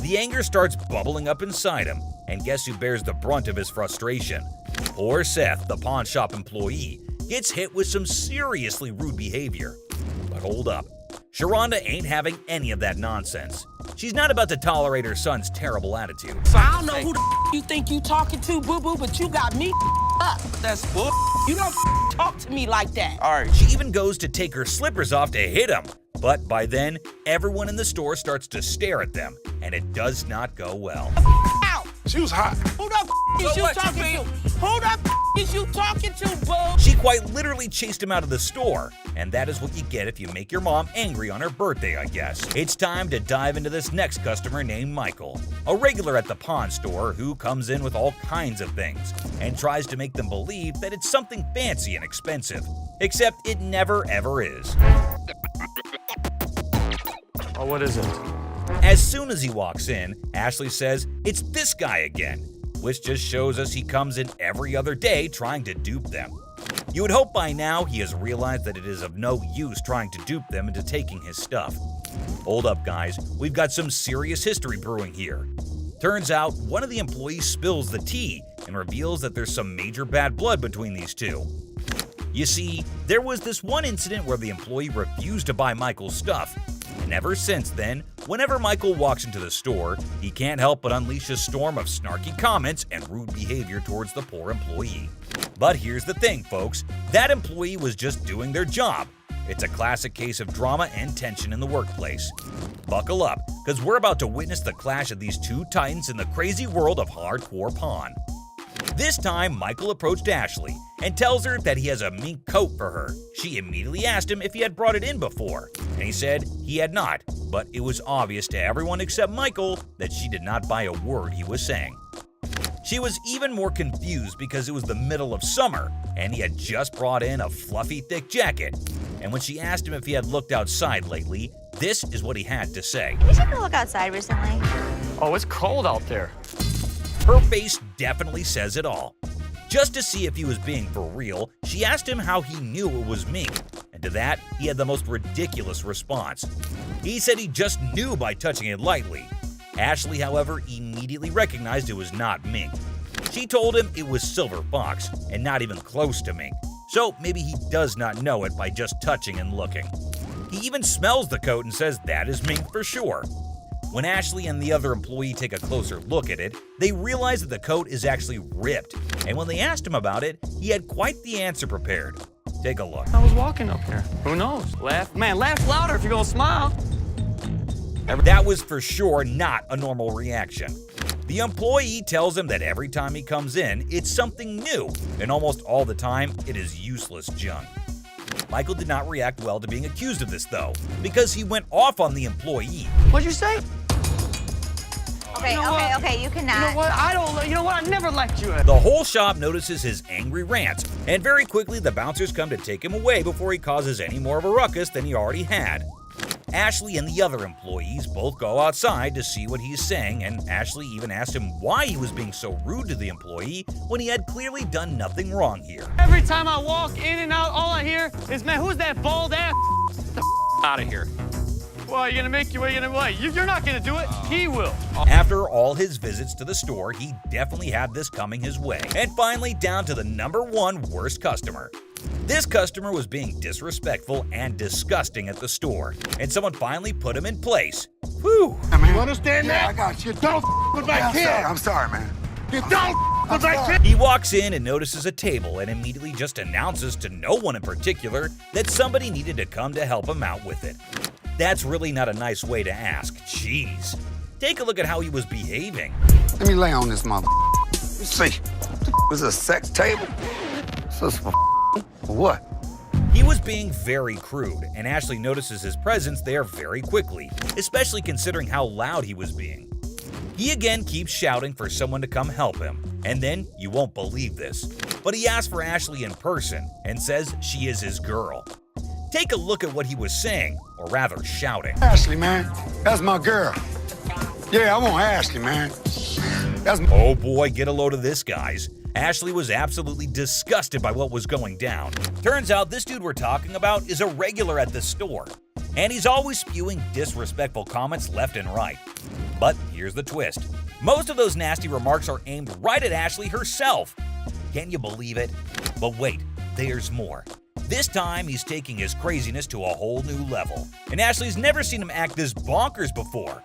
S4: The anger starts bubbling up inside him, and guess who bears the brunt of his frustration? Poor Seth, the pawn shop employee, gets hit with some seriously rude behavior. But hold up, Sharonda ain't having any of that nonsense. She's not about to tolerate her son's terrible attitude.
S12: So I don't know who the you think you talking to, boo-boo, but you got me up.
S14: That's bull.
S12: You don't talk to me like that.
S14: All right.
S4: She even goes to take her slippers off to hit him. But by then, everyone in the store starts to stare at them, and it does not go well.
S12: Out.
S16: She was hot.
S12: Who the is you talking to? Who the is you talking to, boo?
S4: She quite literally chased him out of the store, and that is what you get if you make your mom angry on her birthday, I guess. It's time to dive into this next customer named Michael, a regular at the pawn store who comes in with all kinds of things and tries to make them believe that it's something fancy and expensive, except it never ever is.
S2: Oh, what is it?
S4: As soon as he walks in, Ashley says it's this guy again, which just shows us he comes in every other day trying to dupe them. You would hope by now he has realized that it is of no use trying to dupe them into taking his stuff. Hold up, guys, we've got some serious history brewing here. Turns out one of the employees spills the tea and reveals that there's some major bad blood between these two. You see, there was this one incident where the employee refused to buy Michael's stuff, and ever since then, whenever Michael walks into the store, he can't help but unleash a storm of snarky comments and rude behavior towards the poor employee. But here's the thing, folks, that employee was just doing their job. It's a classic case of drama and tension in the workplace. Buckle up, because we're about to witness the clash of these two titans in the crazy world of hardcore pawn. This time, Michael approached Ashley and tells her that he has a mink coat for her. She immediately asked him if he had brought it in before, and he said he had not, but it was obvious to everyone except Michael that she did not buy a word he was saying. She was even more confused because it was the middle of summer, and he had just brought in a fluffy, thick jacket. And when she asked him if he had looked outside lately, this is what he had to say.
S1: Have you taken a look outside recently?
S2: Oh, it's cold out there.
S4: Her face definitely says it all. Just to see if he was being for real, she asked him how he knew it was Mink, and to that, he had the most ridiculous response. He said he just knew by touching it lightly. Ashley, however, immediately recognized it was not Mink. She told him it was Silver Fox, and not even close to Mink, so maybe he does not know it by just touching and looking. He even smells the coat and says that is Mink for sure. When Ashley and the other employee take a closer look at it, they realize that the coat is actually ripped, and when they asked him about it, he had quite the answer prepared. Take a look.
S2: I was walking up here. Who knows? Laugh. Man, laugh louder if you're gonna smile.
S4: That was for sure not a normal reaction. The employee tells him that every time he comes in, it's something new, and almost all the time, it is useless junk. Michael did not react well to being accused of this, though, because he went off on the employee.
S2: What'd you say?
S1: Okay, you cannot.
S2: You know what? I never liked you.
S4: The whole shop notices his angry rants, and very quickly the bouncers come to take him away before he causes any more of a ruckus than he already had. Ashley and the other employees both go outside to see what he's saying, and Ashley even asked him why he was being so rude to the employee when he had clearly done nothing wrong here.
S2: Every time I walk in and out, all I hear is, man, who's that bald ass? Get the out of here. Well, you're gonna make your way in a way. You're not gonna do it. He will.
S4: After all his visits to the store, he definitely had this coming his way. And finally, down to the #1 worst customer. This customer was being disrespectful and disgusting at the store, and someone finally put him in place. Whew.
S7: You understand that? I got you. Don't with my kid.
S16: I'm sorry, man.
S7: You don't with my kid.
S4: He walks in and notices a table and immediately just announces to no one in particular that somebody needed to come to help him out with it. That's really not a nice way to ask. Jeez. Take a look at how he was behaving.
S16: Let me lay on this mother. Let's see. Was it a sex table? So it's for what?
S4: He was being very crude, and Ashley notices his presence there very quickly, especially considering how loud he was being. He again keeps shouting for someone to come help him, and then, you won't believe this, but he asks for Ashley in person and says she is his girl. Take a look at what he was saying, or rather shouting.
S16: Ashley, man. That's my girl. Yeah, I want Ashley, man.
S4: Oh boy, get a load of this, guys. Ashley was absolutely disgusted by what was going down. Turns out this dude we're talking about is a regular at this store, and he's always spewing disrespectful comments left and right. But here's the twist. Most of those nasty remarks are aimed right at Ashley herself. Can you believe it? But wait, there's more. This time, he's taking his craziness to a whole new level, and Ashley's never seen him act this bonkers before.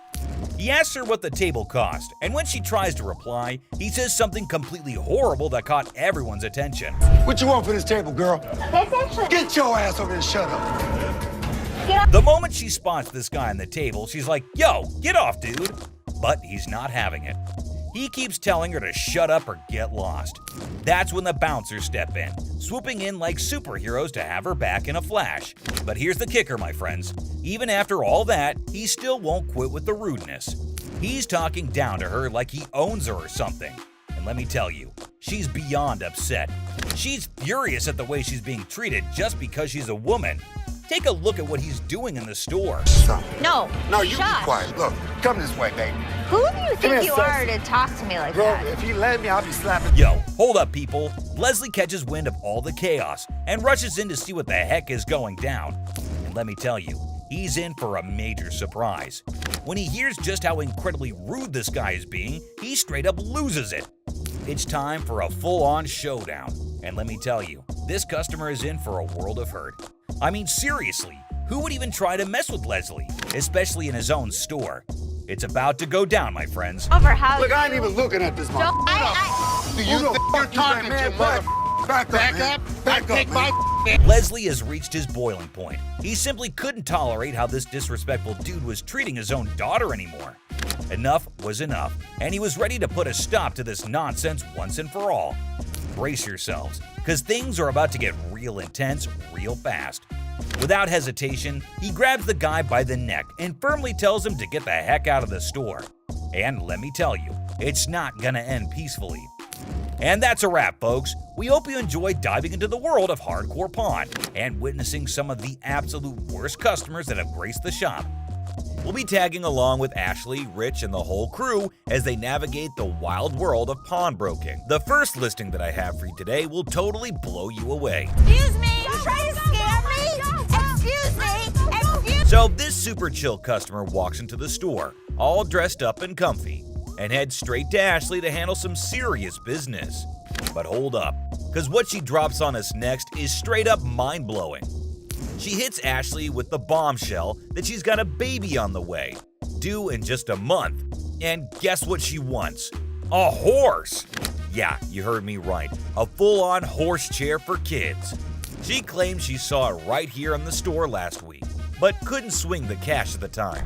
S4: He asks her what the table cost, and when she tries to reply, he says something completely horrible that caught everyone's attention.
S16: What you want for this table, girl?
S17: That's actually...
S16: Get your ass over here and shut up.
S4: The moment she spots this guy on the table, she's like, "Yo, get off, dude." But he's not having it. He keeps telling her to shut up or get lost. That's when the bouncers step in, swooping in like superheroes to have her back in a flash. But here's the kicker, my friends. Even after all that, he still won't quit with the rudeness. He's talking down to her like he owns her or something. And let me tell you, she's beyond upset. She's furious at the way she's being treated just because she's a woman. Take a look at what he's doing in the store.
S1: No.
S16: No, you be
S1: Shush.
S16: quiet. Look, come this way, baby.
S1: Who do you think
S16: here,
S1: you
S16: sexy.
S1: are to talk to me like
S16: Girl,
S1: that?
S16: if you let me, I'll be slapping.
S4: Yo, hold up, people. Leslie catches wind of all the chaos and rushes in to see what the heck is going down. And let me tell you, he's in for a major surprise. When he hears just how incredibly rude this guy is being, he straight up loses it. It's time for a full-on showdown. And let me tell you, this customer is in for a world of hurt. I mean, seriously, who would even try to mess with Leslie, especially in his own store? It's about to go down, my friends.
S1: Over how
S16: Look, I ain't even looking at this mother.
S7: Do you think you're talking to, mother?
S16: Back up.
S7: Take my...
S4: Leslie has reached his boiling point. He simply couldn't tolerate how this disrespectful dude was treating his own daughter anymore. Enough was enough, and he was ready to put a stop to this nonsense once and for all. Brace yourselves, because things are about to get real intense real fast. Without hesitation, he grabs the guy by the neck and firmly tells him to get the heck out of the store. And let me tell you, it's not gonna end peacefully. And that's a wrap, folks. We hope you enjoyed diving into the world of hardcore pawn and witnessing some of the absolute worst customers that have graced the shop. We'll be tagging along with Ashley, Rich, and the whole crew as they navigate the wild world of pawnbroking. The first listing that I have for you today will totally blow you away.
S1: Excuse me, you trying to scam me? Excuse me, excuse me.
S4: So this super chill customer walks into the store, all dressed up and comfy, and heads straight to Ashley to handle some serious business. But hold up, because what she drops on us next is straight up mind-blowing. She hits Ashley with the bombshell that she's got a baby on the way, due in just a month. And guess what she wants? A horse! Yeah, you heard me right, a full-on horse chair for kids. She claims she saw it right here in the store last week, but couldn't swing the cash at the time.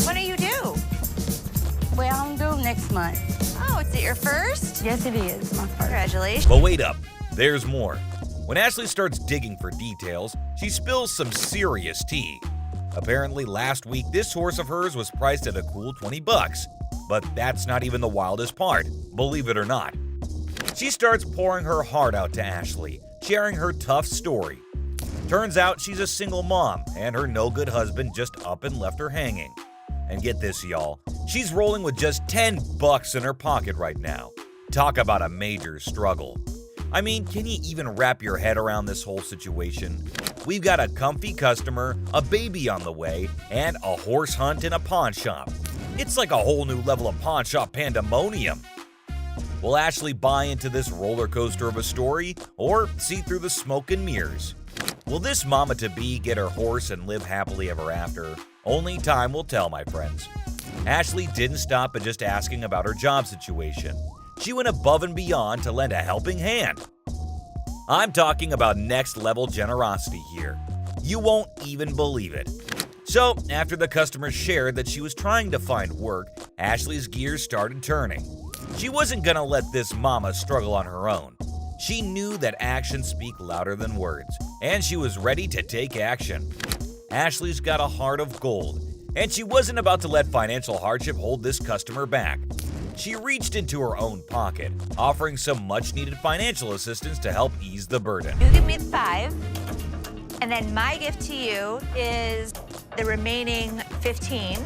S1: When are you due?
S17: Well, I'm due next month.
S1: Oh, is it your first?
S17: Yes, it is. My first.
S1: Congratulations.
S4: But wait up, there's more. When Ashley starts digging for details, she spills some serious tea. Apparently last week, this horse of hers was priced at a cool $20, but that's not even the wildest part, believe it or not. She starts pouring her heart out to Ashley, sharing her tough story. Turns out she's a single mom, and her no-good husband just up and left her hanging. And get this, y'all, she's rolling with just $10 in her pocket right now. Talk about a major struggle. I mean, can you even wrap your head around this whole situation? We've got a comfy customer, a baby on the way, and a horse hunt in a pawn shop. It's like a whole new level of pawn shop pandemonium. Will Ashley buy into this roller coaster of a story or see through the smoke and mirrors? Will this mama-to-be get her horse and live happily ever after? Only time will tell, my friends. Ashley didn't stop at just asking about her job situation. She went above and beyond to lend a helping hand. I'm talking about next-level generosity here. You won't even believe it. So, after the customer shared that she was trying to find work, Ashley's gears started turning. She wasn't gonna let this mama struggle on her own. She knew that actions speak louder than words, and she was ready to take action. Ashley's got a heart of gold, and she wasn't about to let financial hardship hold this customer back. She reached into her own pocket, offering some much-needed financial assistance to help ease the burden.
S1: You give me 5, and then my gift to you is the remaining 15.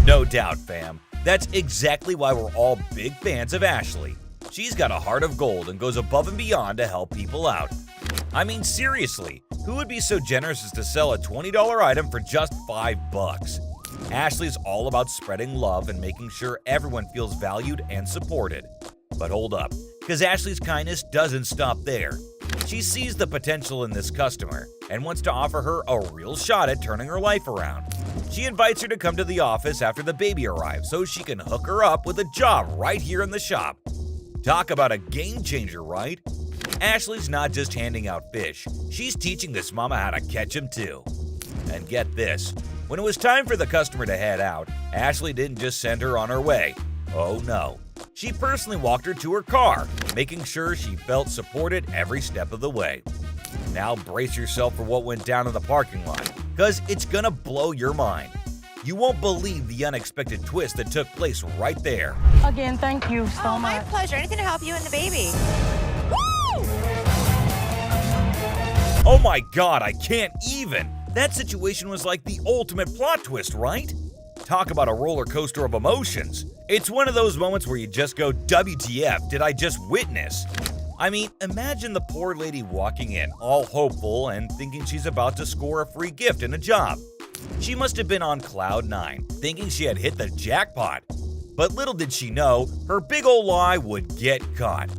S4: No doubt, fam. That's exactly why we're all big fans of Ashley. She's got a heart of gold and goes above and beyond to help people out. I mean, seriously, who would be so generous as to sell a $20 item for just $5? Ashley's all about spreading love and making sure everyone feels valued and supported. But hold up, because Ashley's kindness doesn't stop there. She sees the potential in this customer and wants to offer her a real shot at turning her life around. She invites her to come to the office after the baby arrives so she can hook her up with a job right here in the shop. Talk about a game changer, right? Ashley's not just handing out fish, she's teaching this mama how to catch them too. And get this, when it was time for the customer to head out, Ashley didn't just send her on her way. Oh no. She personally walked her to her car, making sure she felt supported every step of the way. Now brace yourself for what went down in the parking lot, because it's gonna blow your mind. You won't believe the unexpected twist that took place right there.
S17: Again, thank you so much.
S1: My pleasure. Anything to help you and the baby. Woo!
S4: Oh my god, I can't even! That situation was like the ultimate plot twist, right? Talk about a roller coaster of emotions. It's one of those moments where you just go, WTF, did I just witness? I mean, imagine the poor lady walking in, all hopeful and thinking she's about to score a free gift and a job. She must have been on cloud 9, thinking she had hit the jackpot. But little did she know, her big ol' lie would get caught.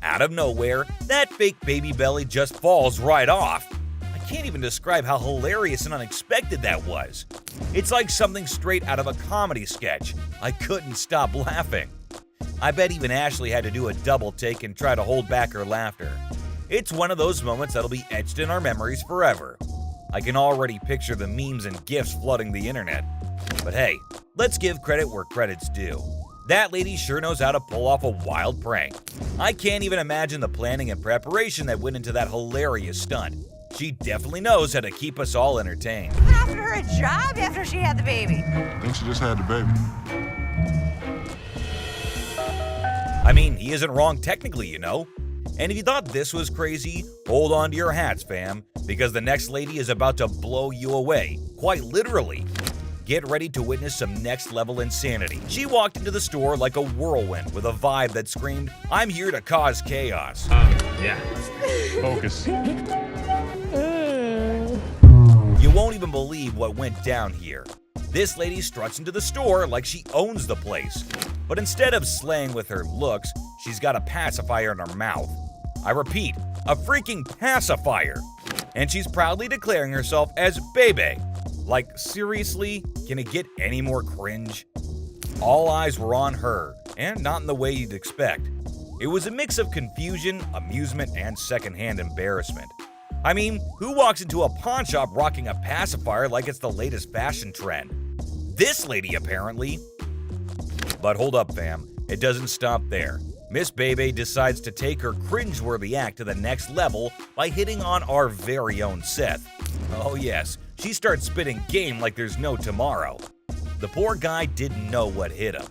S4: Out of nowhere, that fake baby belly just falls right off. I can't even describe how hilarious and unexpected that was. It's like something straight out of a comedy sketch. I couldn't stop laughing. I bet even Ashley had to do a double take and try to hold back her laughter. It's one of those moments that'll be etched in our memories forever. I can already picture the memes and gifs flooding the internet. But hey, let's give credit where credit's due. That lady sure knows how to pull off a wild prank. I can't even imagine the planning and preparation that went into that hilarious stunt. She definitely knows how to keep us all entertained.
S1: You offered her a job after she had the baby.
S9: I think she just had the baby.
S4: I mean, he isn't wrong technically, you know. And if you thought this was crazy, hold on to your hats, fam, because the next lady is about to blow you away, quite literally. Get ready to witness some next-level insanity. She walked into the store like a whirlwind with a vibe that screamed, I'm here to cause chaos.
S3: Yeah. Focus.
S4: You won't even believe what went down here. This lady struts into the store like she owns the place. But instead of slaying with her looks, she's got a pacifier in her mouth. I repeat, a freaking pacifier. And she's proudly declaring herself as Bebe. Like, seriously, can it get any more cringe? All eyes were on her, and not in the way you'd expect. It was a mix of confusion, amusement, and secondhand embarrassment. I mean, who walks into a pawn shop rocking a pacifier like it's the latest fashion trend? This lady, apparently. But hold up, fam. It doesn't stop there. Miss Bebe decides to take her cringeworthy act to the next level by hitting on our very own Seth. Oh yes, she starts spitting game like there's no tomorrow. The poor guy didn't know what hit him.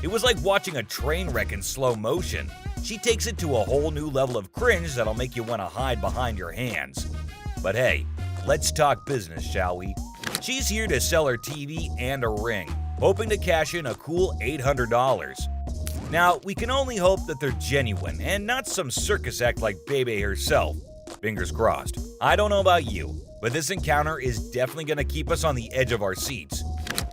S4: It was like watching a train wreck in slow motion. She takes it to a whole new level of cringe that'll make you want to hide behind your hands. But hey, let's talk business, shall we? She's here to sell her TV and a ring, hoping to cash in a cool $800. Now, we can only hope that they're genuine and not some circus act like Bebe herself. Fingers crossed. I don't know about you, but this encounter is definitely going to keep us on the edge of our seats.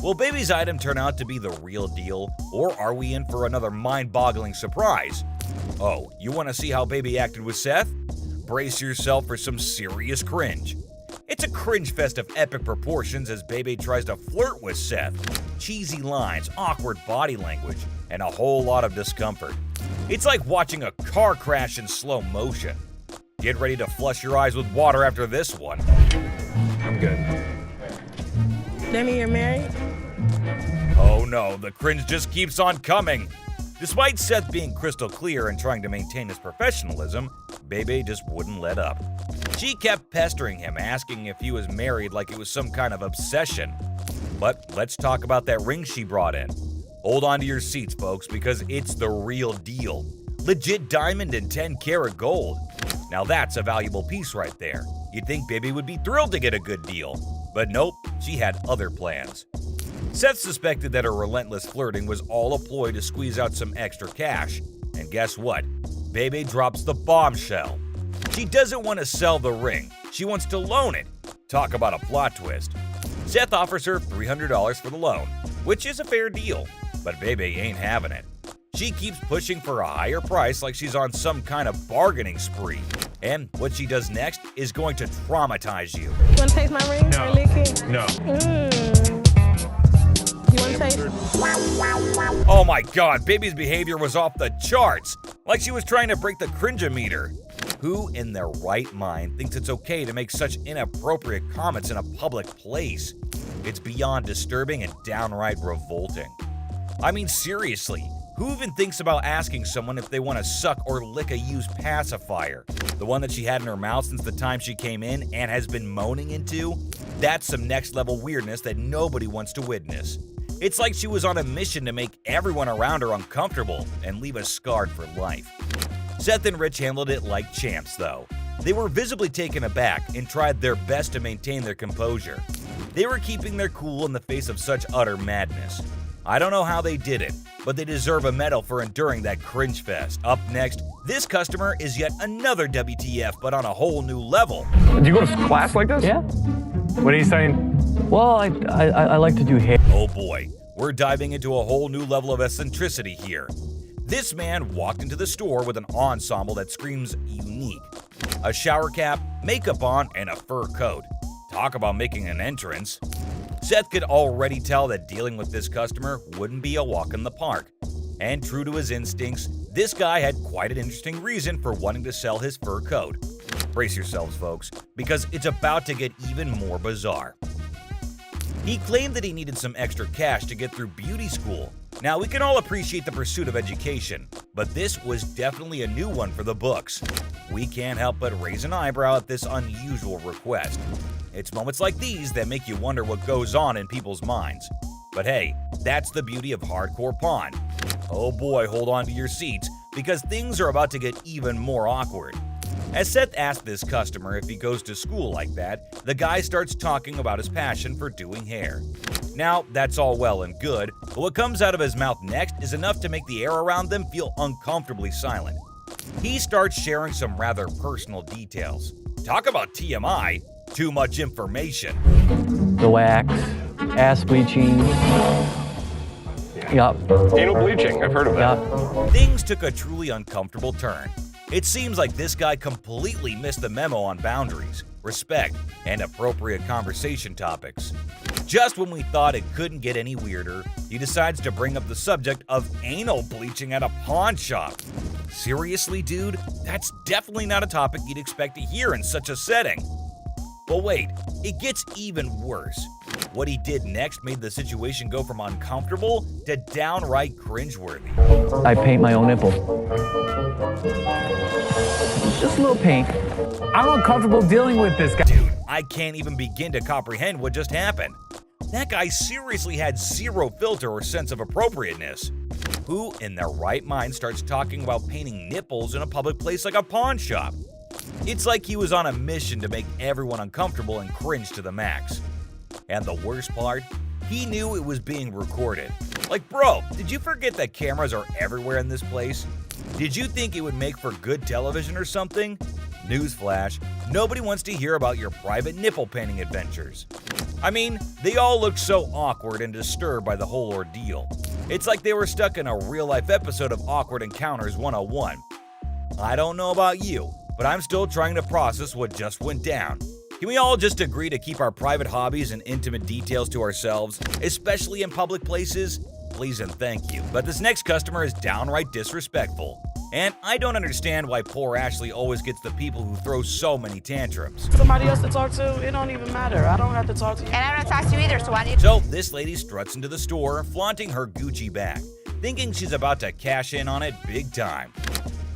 S4: Will Baby's item turn out to be the real deal, or are we in for another mind-boggling surprise? Oh, you want to see how Baby acted with Seth? Brace yourself for some serious cringe. It's a cringe fest of epic proportions as Baby tries to flirt with Seth. Cheesy lines, awkward body language, and a whole lot of discomfort. It's like watching a car crash in slow motion. Get ready to flush your eyes with water after this one. I'm good.
S6: Danny, you're married?
S4: Oh no, the cringe just keeps on coming. Despite Seth being crystal clear and trying to maintain his professionalism, Baby just wouldn't let up. She kept pestering him, asking if he was married like it was some kind of obsession. But let's talk about that ring she brought in. Hold on to your seats, folks, because it's the real deal. Legit diamond and 10-karat gold. Now that's a valuable piece right there. You'd think Baby would be thrilled to get a good deal. But nope, she had other plans. Seth suspected that her relentless flirting was all a ploy to squeeze out some extra cash. And guess what? Baby drops the bombshell. She doesn't want to sell the ring. She wants to loan it. Talk about a plot twist. Seth offers her $300 for the loan, which is a fair deal. But Baby ain't having it. She keeps pushing for a higher price like she's on some kind of bargaining spree. And what she does next is going to traumatize you.
S6: You want to taste my ring?
S3: No.
S6: Or lick it?
S3: No.
S6: You want to taste?
S4: Oh my god, Baby's behavior was off the charts. Like she was trying to break the cringe-o-meter. Who in their right mind thinks it's okay to make such inappropriate comments in a public place? It's beyond disturbing and downright revolting. I mean, seriously, who even thinks about asking someone if they want to suck or lick a used pacifier? The one that she had in her mouth since the time she came in and has been moaning into? That's some next-level weirdness that nobody wants to witness. It's like she was on a mission to make everyone around her uncomfortable and leave us scarred for life. Seth and Rich handled it like champs, though. They were visibly taken aback and tried their best to maintain their composure. They were keeping their cool in the face of such utter madness. I don't know how they did it, but they deserve a medal for enduring that cringe fest. Up next, this customer is yet another WTF, but on a whole new level.
S3: Do you go to class like this?
S18: Yeah.
S3: What are you saying?
S18: Well, I like to do hair.
S4: Oh boy, we're diving into a whole new level of eccentricity here. This man walked into the store with an ensemble that screams unique. A shower cap, makeup on, and a fur coat. Talk about making an entrance. Seth could already tell that dealing with this customer wouldn't be a walk in the park. And true to his instincts, this guy had quite an interesting reason for wanting to sell his fur coat. Brace yourselves, folks, because it's about to get even more bizarre. He claimed that he needed some extra cash to get through beauty school. Now, we can all appreciate the pursuit of education, but this was definitely a new one for the books. We can't help but raise an eyebrow at this unusual request. It's moments like these that make you wonder what goes on in people's minds. But hey, that's the beauty of hardcore pawn. Oh boy, hold on to your seats, because things are about to get even more awkward. As Seth asked this customer if he goes to school like that, the guy starts talking about his passion for doing hair. Now, that's all well and good, but what comes out of his mouth next is enough to make the air around them feel uncomfortably silent. He starts sharing some rather personal details. Talk about TMI, too much information.
S18: The wax, ass bleaching. Yup.
S3: Anal bleaching, I've heard of that.
S4: Things took a truly uncomfortable turn. It seems like this guy completely missed the memo on boundaries, respect, and appropriate conversation topics. Just when we thought it couldn't get any weirder, he decides to bring up the subject of anal bleaching at a pawn shop. Seriously, dude? That's definitely not a topic you'd expect to hear in such a setting. But wait, it gets even worse. What he did next made the situation go from uncomfortable to downright cringeworthy.
S18: I paint my own nipple. Just a little paint.
S3: I'm uncomfortable dealing with this guy.
S4: Dude, I can't even begin to comprehend what just happened. That guy seriously had zero filter or sense of appropriateness. Who in their right mind starts talking about painting nipples in a public place like a pawn shop? It's like he was on a mission to make everyone uncomfortable and cringe to the max. And the worst part? He knew it was being recorded. Like, bro, did you forget that cameras are everywhere in this place? Did you think it would make for good television or something? Newsflash, nobody wants to hear about your private nipple painting adventures. I mean, they all looked so awkward and disturbed by the whole ordeal. It's like they were stuck in a real-life episode of Awkward Encounters 101. I don't know about you, but I'm still trying to process what just went down. Can we all just agree to keep our private hobbies and intimate details to ourselves, especially in public places? Please and thank you. But this next customer is downright disrespectful. And I don't understand why poor Ashley always gets the people who throw so many tantrums.
S6: Somebody else to talk to, it don't even matter. I don't have to talk to you.
S1: And I don't talk to you either, so why do you...
S4: So this lady struts into the store, flaunting her Gucci bag, thinking she's about to cash in on it big time.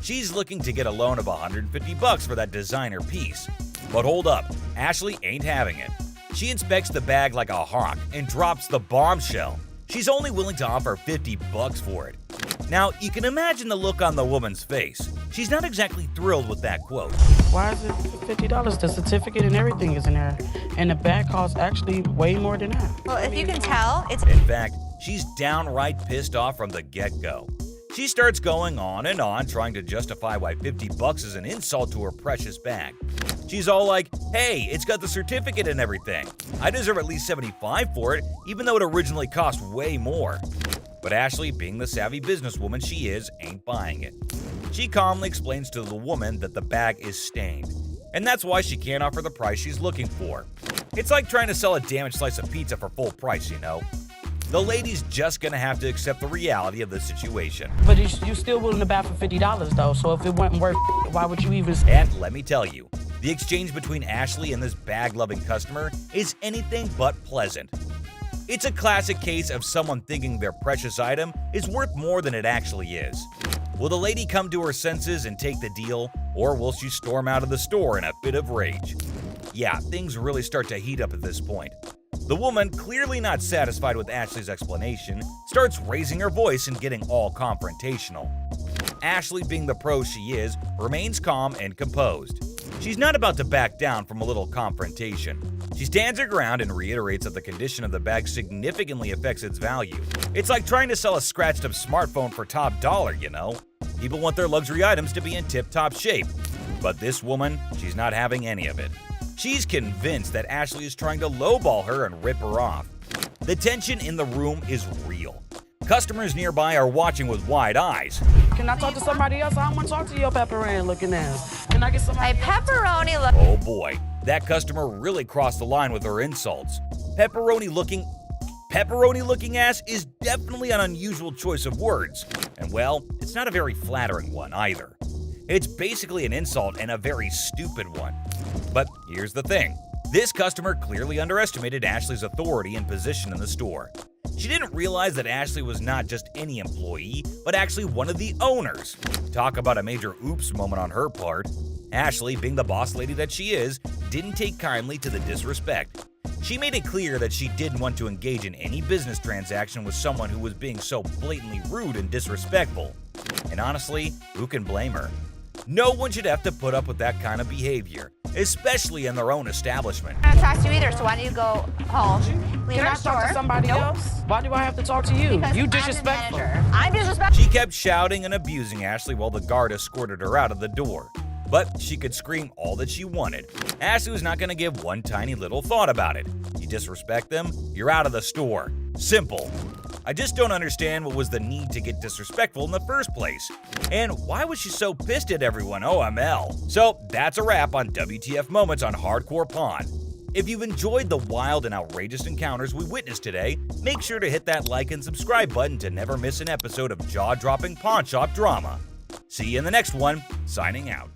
S4: She's looking to get a loan of $150 for that designer piece. But hold up, Ashley ain't having it. She inspects the bag like a hawk and drops the bombshell. She's only willing to offer $50 for it. Now, you can imagine the look on the woman's face. She's not exactly thrilled with that quote.
S6: Why is it $50? The certificate and everything is in there. And the bag costs actually way more than that.
S1: Well, if you can tell, it's...
S4: In fact, she's downright pissed off from the get-go. She starts going on and on, trying to justify why $50 is an insult to her precious bag. She's all like, hey, it's got the certificate and everything. I deserve at least $75 for it, even though it originally cost way more. But Ashley, being the savvy businesswoman she is, ain't buying it. She calmly explains to the woman that the bag is stained, and that's why she can't offer the price she's looking for. It's like trying to sell a damaged slice of pizza for full price, you know? The lady's just gonna have to accept the reality of the situation.
S6: But you still willing to buy for $50 though, so if it wasn't worth it, why would you even...
S4: And let me tell you, the exchange between Ashley and this bag-loving customer is anything but pleasant. It's a classic case of someone thinking their precious item is worth more than it actually is. Will the lady come to her senses and take the deal, or will she storm out of the store in a fit of rage? Yeah, things really start to heat up at this point. The woman, clearly not satisfied with Ashley's explanation, starts raising her voice and getting all confrontational. Ashley, being the pro she is, remains calm and composed. She's not about to back down from a little confrontation. She stands her ground and reiterates that the condition of the bag significantly affects its value. It's like trying to sell a scratched-up smartphone for top dollar, you know? People want their luxury items to be in tip-top shape. But this woman, she's not having any of it. She's convinced that Ashley is trying to lowball her and rip her off. The tension in the room is real. Customers nearby are watching with wide eyes.
S6: Can I talk to somebody else? I don't want to talk to your pepperoni looking ass. Can I get somebody?
S1: My pepperoni look...
S4: Oh boy, that customer really crossed the line with her insults. Pepperoni looking ass is definitely an unusual choice of words. And well, it's not a very flattering one either. It's basically an insult and a very stupid one. But here's the thing. This customer clearly underestimated Ashley's authority and position in the store. She didn't realize that Ashley was not just any employee, but actually one of the owners. Talk about a major oops moment on her part. Ashley, being the boss lady that she is, didn't take kindly to the disrespect. She made it clear that she didn't want to engage in any business transaction with someone who was being so blatantly rude and disrespectful. And honestly, who can blame her? No one should have to put up with that kind of behavior, especially in their own establishment.
S1: I don't talk to you either, so why don't you go home?
S6: Can I talk to somebody else? Why do I have to talk to you?
S1: Because
S6: You disrespectful.
S1: I'm disrespectful.
S4: She kept shouting and abusing Ashley while the guard escorted her out of the door. But she could scream all that she wanted. Ashley was not going to give one tiny little thought about it. You disrespect them, you're out of the store. Simple. I just don't understand what was the need to get disrespectful in the first place. And why was she so pissed at everyone? OML. So that's a wrap on WTF Moments on Hardcore Pawn. If you've enjoyed the wild and outrageous encounters we witnessed today, make sure to hit that like and subscribe button to never miss an episode of jaw-dropping pawn shop drama. See you in the next one. Signing out.